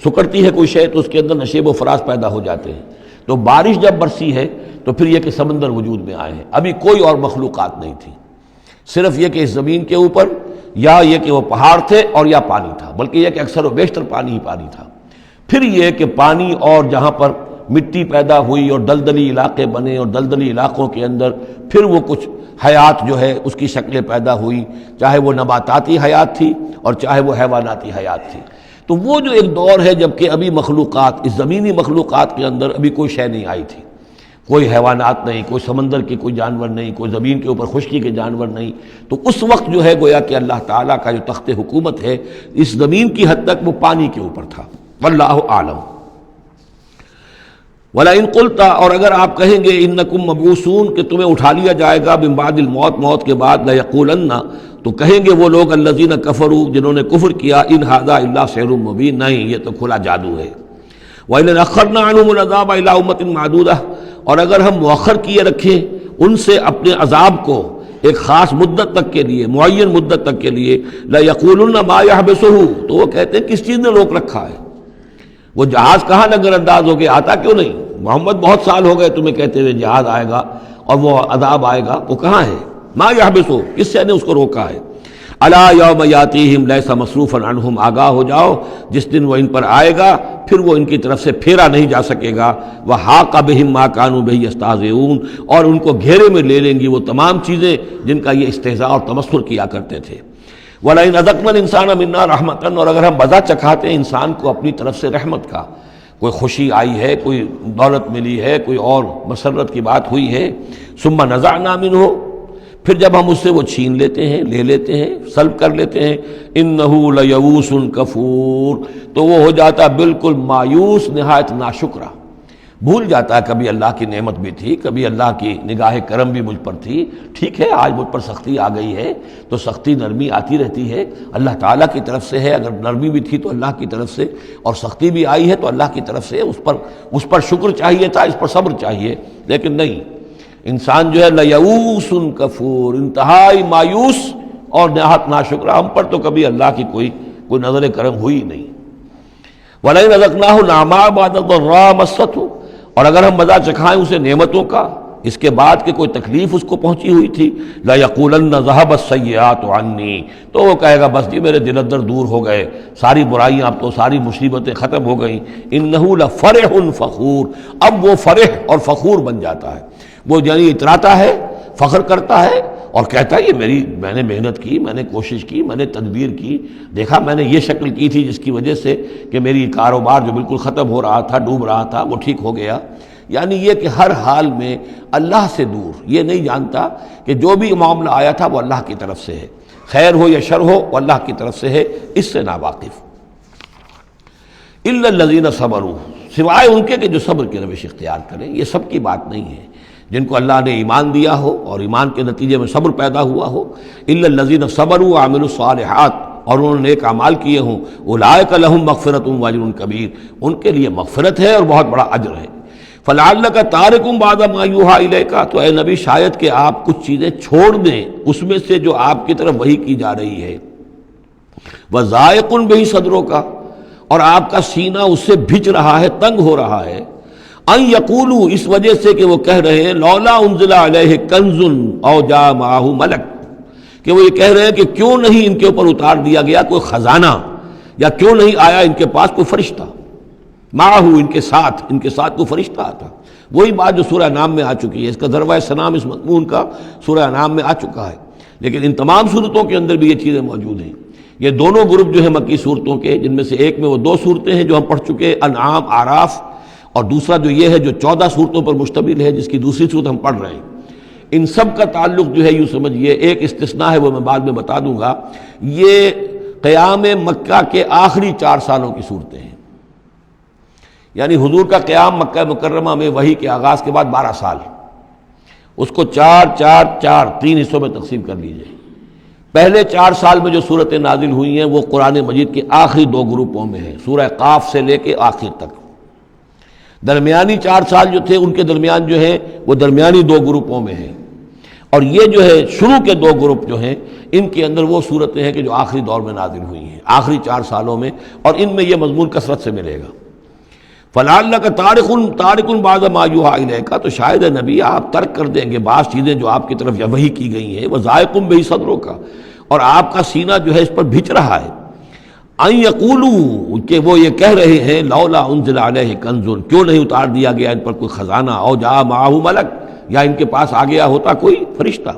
سکڑتی ہے کوئی شے تو اس کے اندر نشیب و فراز پیدا ہو جاتے ہیں۔ تو بارش جب برسی ہے تو پھر یہ کہ سمندر وجود میں آئے ہیں۔ ابھی کوئی اور مخلوقات نہیں تھی، صرف یہ کہ اس زمین کے اوپر یا یہ کہ وہ پہاڑ تھے اور یا پانی تھا، بلکہ یہ کہ اکثر و بیشتر پانی ہی پانی تھا۔ پھر یہ کہ پانی اور جہاں پر مٹی پیدا ہوئی اور دلدلی علاقے بنے، اور دلدلی علاقوں کے اندر پھر وہ کچھ حیات جو ہے اس کی شکلیں پیدا ہوئی، چاہے وہ نباتاتی حیات تھی اور چاہے وہ حیواناتی حیات تھی۔ تو وہ جو ایک دور ہے جب کہ ابھی مخلوقات، اس زمینی مخلوقات کے اندر ابھی کوئی شے نہیں آئی تھی، کوئی حیوانات نہیں، کوئی سمندر کے کوئی جانور نہیں، کوئی زمین کے اوپر خشکی کے جانور نہیں، تو اس وقت جو ہے گویا کہ اللہ تعالیٰ کا جو تخت حکومت ہے اس زمین کی حد تک وہ پانی کے اوپر تھا۔ واللہ اعلم۔ وَلَئِن قُلْتَ، اور اگر آپ کہیں گے اِنَّكُمْ مَبْعُوثُونَ کہ تمہیں اٹھا لیا جائے گا من بعد الموت، موت کے بعد، لَيَقُولَنَّ تو کہیں گے وہ لوگ الَّذِينَ كَفَرُوا جنہوں نے کفر کیا، إِنْ هَذَا إِلَّا سِحْرٌ مُبِينٌ، نہیں یہ تو کھلا جادو ہے۔ وَإِنْ أَخَّرْنَا عَنْهُمُ الْعَذَابَ إِلَىٰ أُمَّةٍ مَّعْدُودَةٍ، اور اگر ہم مؤخر کیے رکھیں ان سے اپنے عذاب کو ایک خاص مدت تک کے لیے، معین مدت تک کے لیے، لَيَقُولُنَّ مَا يَحْبِسُهُ تو وہ کہتے ہیں کس چیز نے روک رکھا ہے؟ وہ جہاز کہاں نظر انداز ہو گیا، آتا کیوں نہیں؟ محمد بہت سال ہو گئے تمہیں کہتے ہوئے جہاز آئے گا اور وہ عذاب آئے گا، وہ کہاں ہے؟ ما یحبسو، کس سے نے اس کو روکا ہے؟ الا یوم یاتیہم لیس مصروفا عنہم، آگاہ ہو جاؤ جس دن وہ ان پر آئے گا پھر وہ ان کی طرف سے پھیرا نہیں جا سکے گا۔ وحاق بہم ما کانوا بہ یستہزئون، اور ان کو گھیرے میں لے لیں گی وہ تمام چیزیں جن کا یہ استہزاء اور تمسخر کیا کرتے تھے۔ وَلَئِنْ أَذَقْنَا الْإِنسَانَ مِنَّا رَحْمَةً، اور اگر ہم مزہ چکھاتے ہیں انسان کو اپنی طرف سے رحمت کا، کوئی خوشی آئی ہے، کوئی دولت ملی ہے، کوئی اور مسرت کی بات ہوئی ہے، ثُمَّ نَزَعْنَا مِنْهُ، پھر جب ہم اس سے وہ چھین لیتے ہیں، لے لیتے ہیں، سلب کر لیتے ہیں، إِنَّهُ لَيَئُوسٌ كَفُورٌ تو وہ ہو جاتا بالکل مایوس، نہایت ناشکرہ، بھول جاتا ہے کبھی اللہ کی نعمت بھی تھی، کبھی اللہ کی نگاہ کرم بھی مجھ پر تھی، ٹھیک ہے آج مجھ پر سختی آ گئی ہے تو سختی نرمی آتی رہتی ہے، اللہ تعالیٰ کی طرف سے ہے، اگر نرمی بھی تھی تو اللہ کی طرف سے، اور سختی بھی آئی ہے تو اللہ کی طرف سے، اس پر شکر چاہیے تھا، اس پر صبر چاہیے، لیکن نہیں، انسان جو ہے لیئوس کفور، انتہائی مایوس اور نہایت ناشکرہ، ہم پر تو کبھی اللہ کی کوئی نظر کرم ہوئی نہیں۔ وَلَئِنْ أَذَقْنَاهُ نَعْمَاءَ بَعْدَ ضَرَّاءَ مَسَّتْهُ، اور اگر ہم مزہ چکھائیں اسے نعمتوں کا اس کے بعد کہ کوئی تکلیف اس کو پہنچی ہوئی تھی، لَيَقُولَنَّ ذَهَبَ السَّيِّئَاتُ عَنِّي تو وہ کہے گا بس جی میرے دل اندر دور ہو گئے، ساری برائیاں اب تو، ساری مصیبتیں ختم ہو گئیں۔ إِنَّهُ لَفَرِحٌ فَخُورٌ، اب وہ فرح اور فخور بن جاتا ہے، وہ یعنی اتراتا ہے، فخر کرتا ہے اور کہتا ہے یہ میں نے محنت کی، میں نے کوشش کی، میں نے تدبیر کی، دیکھا میں نے یہ شکل کی تھی جس کی وجہ سے کہ میری کاروبار جو بالکل ختم ہو رہا تھا، ڈوب رہا تھا، وہ ٹھیک ہو گیا۔ یعنی یہ کہ ہر حال میں اللہ سے دور، یہ نہیں جانتا کہ جو بھی معاملہ آیا تھا وہ اللہ کی طرف سے ہے، خیر ہو یا شر ہو وہ اللہ کی طرف سے ہے، اس سے ناواقف۔ إِلَّا الَّذِينَ صَبَرُوا، سوائے ان کے کہ جو صبر کی روش اختیار کریں، یہ سب کی بات نہیں ہے، جن کو اللہ نے ایمان دیا ہو اور ایمان کے نتیجے میں صبر پیدا ہوا ہو، إِلَّا الَّذِينَ صَبَرُوا وَعَمِلُوا الصَّالِحَاتِ، اور انہوں نے نیک اعمال کیے ہوں، أُولَٰئِكَ لَهُم مَغْفِرَةٌ وَأَجْرٌ كَبِيرٌ، ان کے لیے مغفرت ہے اور بہت بڑا اجر ہے۔ فَلَعَلَّكَ تَارِكٌ بَعْضَ مَا يُوحَىٰ إِلَيْكَ، تو اے نبی شاید کہ آپ کچھ چیزیں چھوڑ دیں اس میں سے جو آپ کی طرف وحی کی جا رہی ہے، وَضَائِقٌ بِهِ صَدْرُكَ، اور آپ کا سینہ اس سے بھج رہا ہے، تنگ ہو رہا ہے، ان یقولوا، اس وجہ سے کہ وہ کہہ رہے ہیں، لولا انزل علیہ کنز او جاء معہ ملک، کہ وہ یہ کہہ رہے ہیں کہ کیوں نہیں ان کے اوپر اتار دیا گیا کوئی خزانہ، یا کیوں نہیں آیا ان کے پاس کوئی فرشتہ، معہ ان کے ساتھ کوئی فرشتہ آتا۔ وہی بات جو سورہ انعام میں آ چکی ہے، اس کا ذروہ سنام اس مضمون کا سورہ انعام میں آ چکا ہے۔ لیکن ان تمام صورتوں کے اندر بھی یہ چیزیں موجود ہیں۔ یہ دونوں گروپ جو ہیں مکی صورتوں کے، جن میں سے ایک میں وہ 2 صورتیں ہیں جو ہم پڑھ چکے، انعام، اعراف، اور دوسرا جو یہ ہے جو 14 صورتوں پر مشتمل ہے، جس کی دوسری صورت ہم پڑھ رہے ہیں، ان سب کا تعلق جو ہے یوں سمجھیے، ایک استثناء ہے وہ میں بعد میں بتا دوں گا، یہ قیام مکہ کے آخری 4 سالوں کی صورتیں ہیں۔ یعنی حضور کا قیام مکہ مکرمہ میں وحی کے آغاز کے بعد 12 سال، اس کو 4 حصوں میں تقسیم کر لیجئے۔ پہلے 4 سال میں جو صورتیں نازل ہوئی ہیں وہ قرآن مجید کے آخری 2 گروپوں میں ہیں، سورہ قاف سے لے کے آخر تک۔ درمیانی 4 سال جو تھے ان کے درمیان جو ہے وہ درمیانی 2 گروپوں میں ہیں، اور یہ جو ہے شروع کے 2 گروپ جو ہیں ان کے اندر وہ صورتیں ہیں کہ جو آخری دور میں نازل ہوئی ہیں، آخری 4 سالوں میں، اور ان میں یہ مضمون کثرت سے ملے گا۔ فَلَعَلَّكَ تَارِكٌ بَعْضَ مَا يُوحَىٰ إِلَيْكَ، تو شاید ہے نبی آپ ترک کر دیں گے بعض چیزیں جو آپ کی طرف وحی کی گئی ہیں، وَضَائِقٌ بِهِ صَدْرُكَ، اور آپ کا سینہ جو ہے اس پر بھچ رہا ہے۔ ان یقولوا، کہ وہ یہ کہہ رہے ہیں، لولا انزل علیہ کنز، کیوں نہیں اتار دیا گیا ان پر کوئی خزانہ، او جاء معہ ملک، یا ان کے پاس آ گیا ہوتا کوئی فرشتہ۔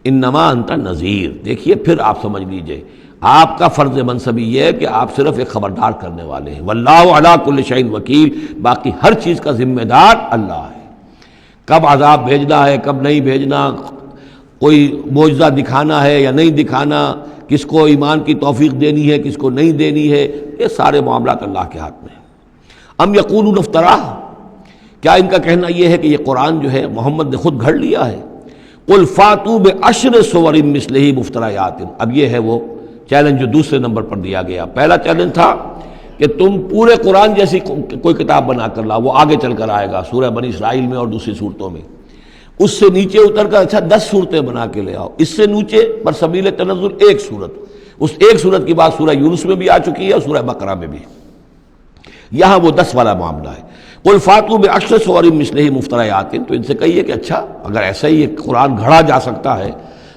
انما انت نذیر، دیکھیے پھر آپ سمجھ لیجئے آپ کا فرض منصبی یہ ہے کہ آپ صرف ایک خبردار کرنے والے ہیں، واللہ علی کل شیء وکیل، باقی ہر چیز کا ذمہ دار اللہ ہے۔ کب عذاب بھیجنا ہے، کب نہیں بھیجنا، کوئی معجزہ دکھانا ہے یا نہیں دکھانا، کس کو ایمان کی توفیق دینی ہے، کس کو نہیں دینی ہے، یہ سارے معاملات اللہ کے ہاتھ میں ہیں۔ ام یقولون افتراہ، کیا ان کا کہنا یہ ہے کہ یہ قرآن جو ہے محمد نے خود گھڑ لیا ہے؟ قل فاتوا بعشر سور مثلہ مفتریات، اب یہ ہے وہ چیلنج جو دوسرے نمبر پر دیا گیا۔ پہلا چیلنج تھا کہ تم پورے قرآن جیسی کوئی کتاب بنا کر لاؤ، وہ آگے چل کر آئے گا سورہ بنی اسرائیل میں اور دوسری صورتوں میں۔ اس سے نیچے اتر کر اچھا 10 صورتیں بنا کے لے آؤ، اس سے نیچے پر سبیل تنزل 1 صورت، اس 1 صورت کی بات سورہ یونس میں بھی آ چکی ہے اور سورہ بقرہ میں بھی، یہاں وہ 10 والا معاملہ ہے۔ قل فاتوا بعشر سور مثلہ مفتریات، تو ان سے کہیے کہ اچھا اگر ایسا ہی ایک قرآن گھڑا جا سکتا ہے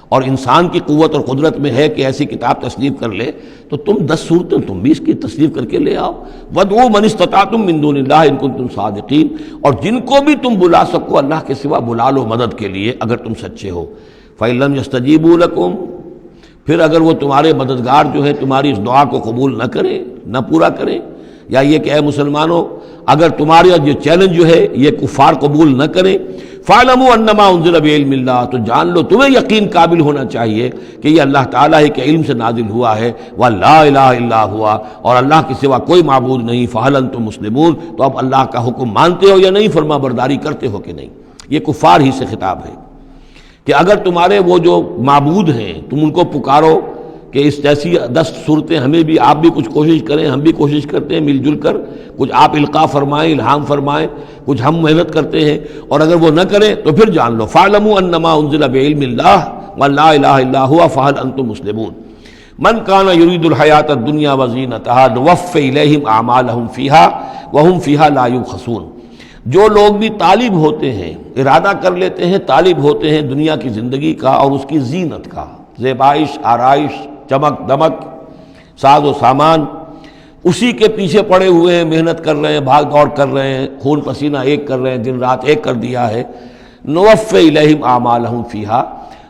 اور انسان کی قوت اور قدرت میں ہے کہ ایسی کتاب تصنیف کر لے، تو تم 10 صورتیں تم بھی اس کی تصنیف کر کے لے آؤ۔ وَادْعُوا مَنِ اسْتَطَعْتُم مِّن دُونِ اللَّهِ إِن كُنتُمْ صَادِقِينَ، اور جن کو بھی تم بلا سکو اللہ کے سوا بلا لو مدد کے لیے اگر تم سچے ہو۔ فَإِن لَّمْ يَسْتَجِيبُوا لَكُمْ، پھر اگر وہ تمہارے مددگار جو ہے تمہاری اس دعا کو قبول نہ کریں، نہ پورا کریں، یا یہ کہ اے مسلمانوں اگر تمہارا یہ چیلنج جو ہے یہ کفار قبول نہ کریں، فَاعْلَمُوا أَنَّمَا أُنزِلَ بِعِلْمِ اللَّهِ، تو جان لو تمہیں یقین قابل ہونا چاہیے کہ یہ اللہ تعالیٰ ہی کے علم سے نازل ہوا ہے، وَلَا إِلَٰهَ إِلَّا هُوَ، اور اللہ کے سوا کوئی معبود نہیں، فَهَلْ أَنْتُم مُسْلِمُونَ، تو اب اللہ کا حکم مانتے ہو یا نہیں، فرما برداری کرتے ہو کہ نہیں۔ یہ کفار ہی سے خطاب ہے کہ اگر تمہارے وہ جو معبود ہیں تم ان کو پکارو کہ اس جیسی 10 صورتیں ہمیں بھی، آپ بھی کچھ کوشش کریں، ہم بھی کوشش کرتے ہیں مل جل کر، کچھ آپ القاء فرمائیں، الہام فرمائیں، کچھ ہم محنت کرتے ہیں، اور اگر وہ نہ کریں تو پھر جان لو فَاعْلَمُوا أَنَّمَا أُنزِلَ بِعِلْمِ اللَّهِ وَلَا إِلَٰهَ إِلَّا هُوَ فَهَلْ أَنْتُم مُسْلِمُونَ مَنْ كَانَ يُرِيدُ الْحَيَاةَ الدُّنْيَا وَزِينَتَهَا نُوَفِّ إِلَيْهِمْ أَعْمَالَهُمْ فِيهَا وَهُمْ فِيهَا لَا يُبْخَسُونَ، جو لوگ بھی طالب ہوتے ہیں، ارادہ کر لیتے ہیں، طالب ہوتے ہیں دنیا کی زندگی کا اور اس کی زینت کا، زیبائش، آرائش، چمک دمک، ساز و سامان، اسی کے پیچھے پڑے ہوئے ہیں، محنت کر رہے ہیں، بھاگ دوڑ کر رہے ہیں، خون پسینہ ایک کر رہے ہیں، دن رات ایک کر دیا ہے۔ نوفِ الیہم اعمالہم فیہا،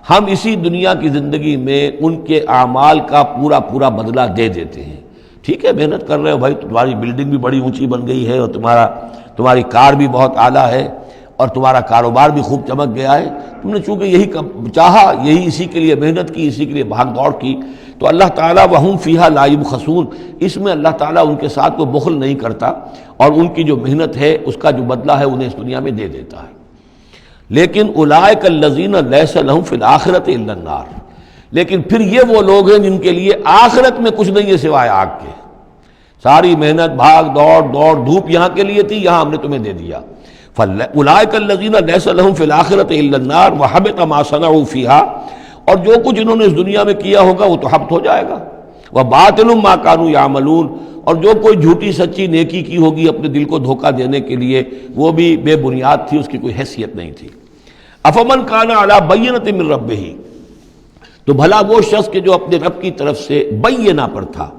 ہم اسی دنیا کی زندگی میں ان کے اعمال کا پورا پورا بدلہ دے دیتے ہیں۔ ٹھیک ہے محنت کر رہے ہو بھائی، تمہاری بلڈنگ بھی بڑی اونچی بن گئی ہے اور تمہاری کار بھی بہت اعلیٰ ہے اور تمہارا کاروبار بھی خوب چمک گیا ہے، تم نے چونکہ یہی چاہا، یہی اسی کے لیے محنت کی، اسی کے لیے بھاگ دوڑ کی، تو اللہ تعالیٰ وَهُمْ فِيهَا لَا يُبْخَسُونَ، اس میں اللہ تعالیٰ ان کے ساتھ کوئی بخل نہیں کرتا اور ان کی جو محنت ہے اس کا جو بدلہ ہے انہیں اس دنیا میں دے دیتا ہے۔ لیکن اولئک الذین لیس لہم فی الآخرۃ الا النار، لیکن پھر یہ وہ لوگ ہیں جن کے لیے آخرت میں کچھ نہیں ہے سوائے آگ کے، ساری محنت بھاگ دوڑ دھوپ یہاں کے لیے تھی، یہاں ہم نے تمہیں دے دیا۔ اولئک الذین لیس لہم فی الآخرۃ الا النار وحبط ما صنعوا فیہا، اور جو کچھ انہوں نے اس دنیا میں کیا ہوگا وہ تو حبط ہو جائے گا، وباطل ما کانوا یعملون، اور جو کوئی جھوٹی سچی نیکی کی ہوگی اپنے دل کو دھوکہ دینے کے لیے وہ بھی بے بنیاد تھی، اس کی کوئی حیثیت نہیں تھی۔ افمن کان علی بینۃ من ربہ، تو بھلا وہ شخص کہ جو اپنے رب کی طرف سے بینہ پر تھا،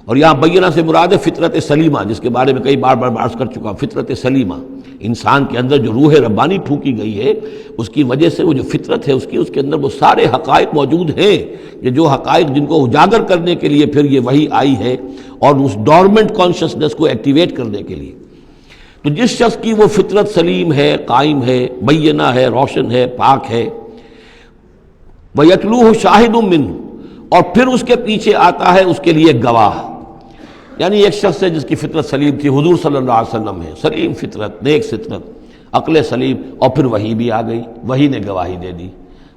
اور یہاں بینہ سے مراد ہے فطرت سلیمہ، جس کے بارے میں کئی بار عرض کر چکا ہوں۔ فطرت سلیمہ، انسان کے اندر جو روح ربانی پھونکی گئی ہے، اس کی وجہ سے وہ جو فطرت ہے اس کے اندر وہ سارے حقائق موجود ہیں، کہ جو حقائق جن کو اجاگر کرنے کے لیے پھر یہ وحی آئی ہے، اور اس ڈورمنٹ کانشسنس کو ایکٹیویٹ کرنے کے لیے۔ تو جس شخص کی وہ فطرت سلیم ہے، قائم ہے، بینہ ہے، روشن ہے، پاک ہے، وَيَتْلُوهُ شَاهِدٌ مِّنْهُ، اور پھر اس کے پیچھے آتا ہے اس کے لیے گواہ، یعنی ایک شخص ہے جس کی فطرت سلیم تھی، حضور صلی اللہ علیہ وسلم ہے، سلیم فطرت، نیک فطرت، عقل سلیم، اور پھر وحی بھی آ گئی، وحی نے گواہی دے دی،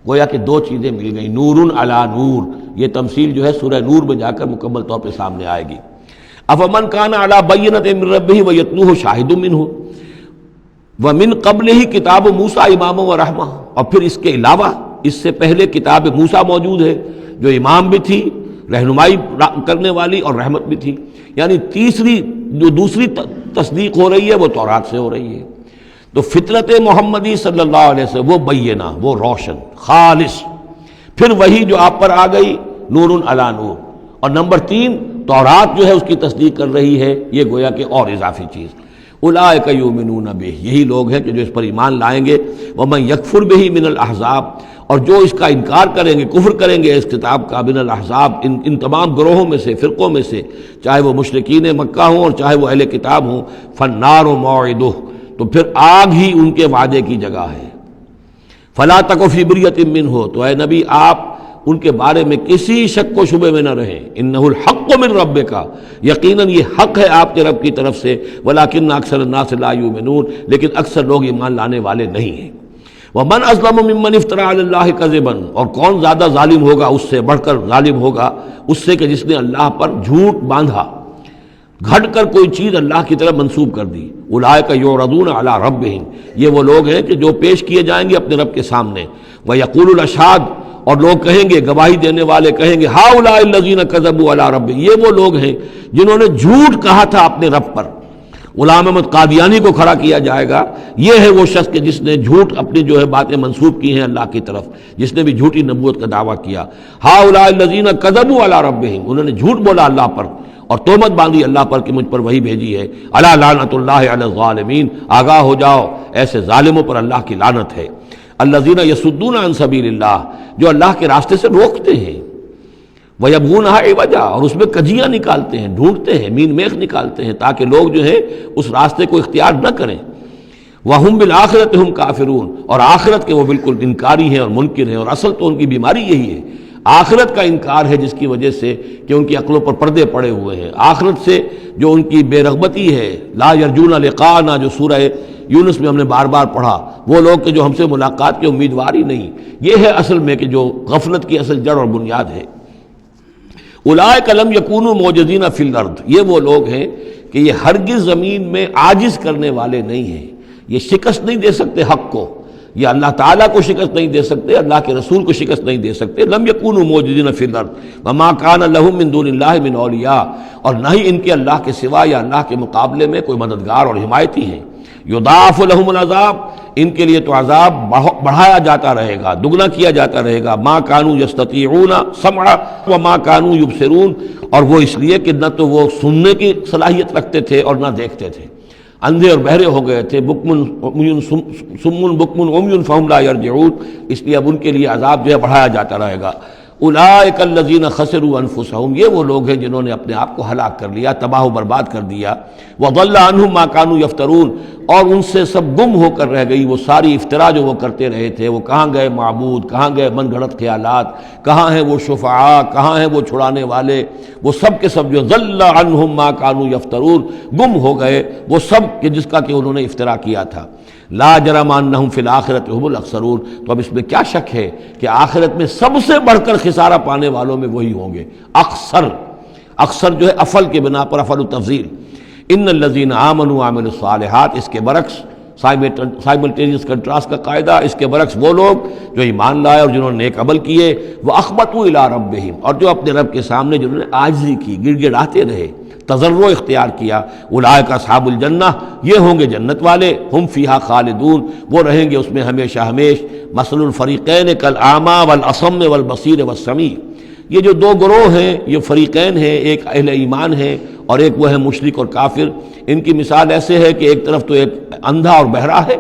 گویا کہ دو چیزیں مل گئی، نور علی نور۔ یہ تمثیل جو ہے سورہ نور میں جا کر مکمل طور پہ سامنے آئے گی۔ افمن کان علی بینۃ من ربہ ویتلوہ شاہد منہ ومن قبلہ کتاب موسیٰ اماما ورحمہ، اور پھر اس کے علاوہ اس سے پہلے کتاب موسیٰ موجود ہے جو امام بھی تھی، رہنمائی کرنے والی، اور رحمت بھی تھی، یعنی دوسری تصدیق ہو رہی ہے وہ تورات سے ہو رہی ہے۔ تو فطرت محمدی صلی اللہ علیہ وسلم وہ بینہ، وہ روشن خالص، پھر وہی جو آپ پر آ گئی نور علی نور، اور نمبر 3 تورات جو ہے اس کی تصدیق کر رہی ہے، یہ گویا کہ اور اضافی چیز۔ اولئک یؤمنون بہ، یہی لوگ ہیں کہ جو اس پر ایمان لائیں گے، ومن یکفر بہ من الاحزاب، اور جو اس کا انکار کریں گے، کفر کریں گے اس کتاب کا، من الاحزاب، ان تمام گروہوں میں سے، فرقوں میں سے، چاہے وہ مشرکین مکہ ہوں اور چاہے وہ اہل کتاب ہوں، فالنار موعدہ، تو پھر آگ ہی ان کے وعدے کی جگہ ہے۔ فلا تک فی مریۃ منہ، تو اے نبی آپ ان کے بارے میں کسی شک و شبے میں نہ رہیں، انہ الحق من ربک، یقیناً یہ حق ہے آپ کے رب کی طرف سے، ولکن اکثر الناس لا یؤمنون، لیکن اکثر لوگ ایمان لانے والے نہیں ہیں۔ ومن اظلم ممن افترى علی اللہ کذبا، اور کون زیادہ ظالم ہوگا، اس سے بڑھ کر ظالم ہوگا اس سے کہ جس نے اللہ پر جھوٹ باندھا، گھڑ کر کوئی چیز اللہ کی طرف منسوب کر دی۔ اولئک یعرضون علی ربہم، یہ وہ لوگ ہیں کہ جو پیش کیے جائیں گے اپنے رب کے سامنے۔ ویقول الاشہاد، اور لوگ کہیں گے، گواہی دینے والے کہیں گے، ہؤلاء الذین کذبوا علی ربہم، یہ وہ لوگ ہیں جنہوں نے جھوٹ کہا تھا اپنے رب پر۔ غلام احمد قادیانی کو کھڑا کیا جائے گا، یہ ہے وہ شخص کہ جس نے جھوٹ اپنی جو ہے باتیں منسوب کی ہیں اللہ کی طرف، جس نے بھی جھوٹی نبوت کا دعویٰ کیا۔ ہؤلاء الذین کذبوا علی ربہم، انہوں نے جھوٹ بولا اللہ پر اور تہمت باندھی اللہ پر کہ مجھ پر وہی بھیجی ہے۔ الا لعنت اللہ علی الظالمین، آگاہ ہو جاؤ ایسے ظالموں پر اللہ کی لعنت ہے۔ الذین یصدون عن سبیل اللہ، جو اللہ کے راستے سے روکتے ہیں، وَيَبْغُونَهَا عِوَجًا، اور اس میں کجیاں نکالتے ہیں، ڈھونڈتے ہیں، مین میخ نکالتے ہیں تاکہ لوگ جو ہے اس راستے کو اختیار نہ کریں۔ وَهُمْ بِالْآخِرَةِ هُمْ کافرون، اور آخرت کے وہ بالکل انکاری ہیں اور منکر ہیں، اور اصل تو ان کی بیماری یہی ہے، آخرت کا انکار ہے، جس کی وجہ سے کہ ان کی عقلوں پر پردے پڑے ہوئے ہیں۔ آخرت سے جو ان کی بے رغبتی ہے، لا یرجون لقاءنا، جو سورہ یونس میں ہم نے بار بار پڑھا، وہ لوگ کہ جو ہم سے ملاقات کے امیدوار ہی نہیں، یہ ہے اصل میں کہ جو غفلت کی اصل جڑ اور بنیاد ہے۔ اولئک لم یکونوا معجزین فی الارض، یہ وہ لوگ ہیں کہ یہ ہرگز زمین میں عاجز کرنے والے نہیں ہیں، یہ شکست نہیں دے سکتے حق کو، یہ اللہ تعالیٰ کو شکست نہیں دے سکتے، اللہ کے رسول کو شکست نہیں دے سکتے۔ لم یکونوا معجزین فی الارض وما کان لهم من دون اللہ من اولیاء، اور نہ ہی ان کے اللہ کے سوا یا اللہ کے مقابلے میں کوئی مددگار اور حمایتی ہیں۔ یضاعف لهم العذاب، ان کے لیے تو عذاب بڑھایا جاتا رہے گا، دگنا کیا جاتا رہے گا۔ ما کانوا یستطیعون سمع وما کانوا یبصرون، اور وہ اس لیے کہ نہ تو وہ سننے کی صلاحیت رکھتے تھے اور نہ دیکھتے تھے، اندھے اور بہرے ہو گئے تھے۔ سم بکم عمی فہم لا یرجعون، اس لیے اب ان کے لیے عذاب جو ہے بڑھایا جاتا رہے گا۔ اولئک الذین خسروا انفسهم، یہ وہ لوگ ہیں جنہوں نے اپنے آپ کو ہلاک کر لیا، تباہ و برباد کر دیا۔ وضل عنہم ما کانوا یفترون، اور ان سے سب گم ہو کر رہ گئی وہ ساری افترا جو وہ کرتے رہے تھے۔ وہ کہاں گئے معبود، کہاں گئے من گھڑت خیالات، کہاں ہیں وہ شفعاء، کہاں ہیں وہ چھڑانے والے، وہ سب کے سب جو ضل عنہم ما کانوا یفترون، گم ہو گئے وہ سب کہ جس کا کہ انہوں نے افترا کیا تھا۔ لا جرم انہم فی الآخرۃ هم الاخسرون، تو اب اس میں کیا شک ہے کہ آخرت میں سب سے بڑھ کر خسارہ پانے والوں میں وہی ہوں گے۔ اکثر جو ہے افل کے بنا پر افل التفضیل۔ ان الذین آمنوا وعملوا الصالحات، اس کے برعکس سائملٹینیس کنٹراسٹ کا قاعدہ، اس کے برعکس وہ لوگ جو ایمان لائے اور جنہوں نے نیک عمل کیے، وَأَخْبَتُوا إِلَىٰ رَبِّهِمْ، اور جو اپنے رب کے سامنے جنہوں نے عاجزی کی، گڑ گڑاتے رہے، تضرع اختیار کیا۔ اولئک اصحاب الجنہ، یہ ہوں گے جنت والے، ہم فیہا خالدون، وہ رہیں گے اس میں ہمیشہ ہمیش۔ مثل الفریقین کالاعمی والاصم والبصیر والسمیع، یہ جو دو گروہ ہیں، یہ فریقین ہیں، ایک اہل ایمان ہے اور ایک وہ ہے مشرک اور کافر۔ ان کی مثال ایسے ہے کہ ایک طرف تو ایک اندھا اور بہرا ہے،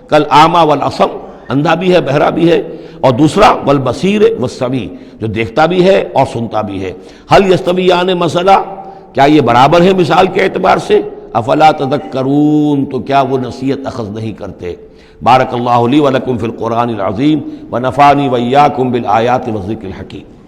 کل اعمیٰ والاصم، اندھا بھی ہے بہرا بھی ہے، اور دوسرا والبصیر والسمیع، جو دیکھتا بھی ہے اور سنتا بھی ہے۔ هل یستویان مثلا، کیا یہ برابر ہے مثال کے اعتبار سے؟ افلا تذکرون، تو کیا وہ نصیحت اخذ نہیں کرتے؟ بارک اللہ لی ولکم فی القرآن العظیم ونفعنی وإیاکم بالآیات والذکر الحکیم۔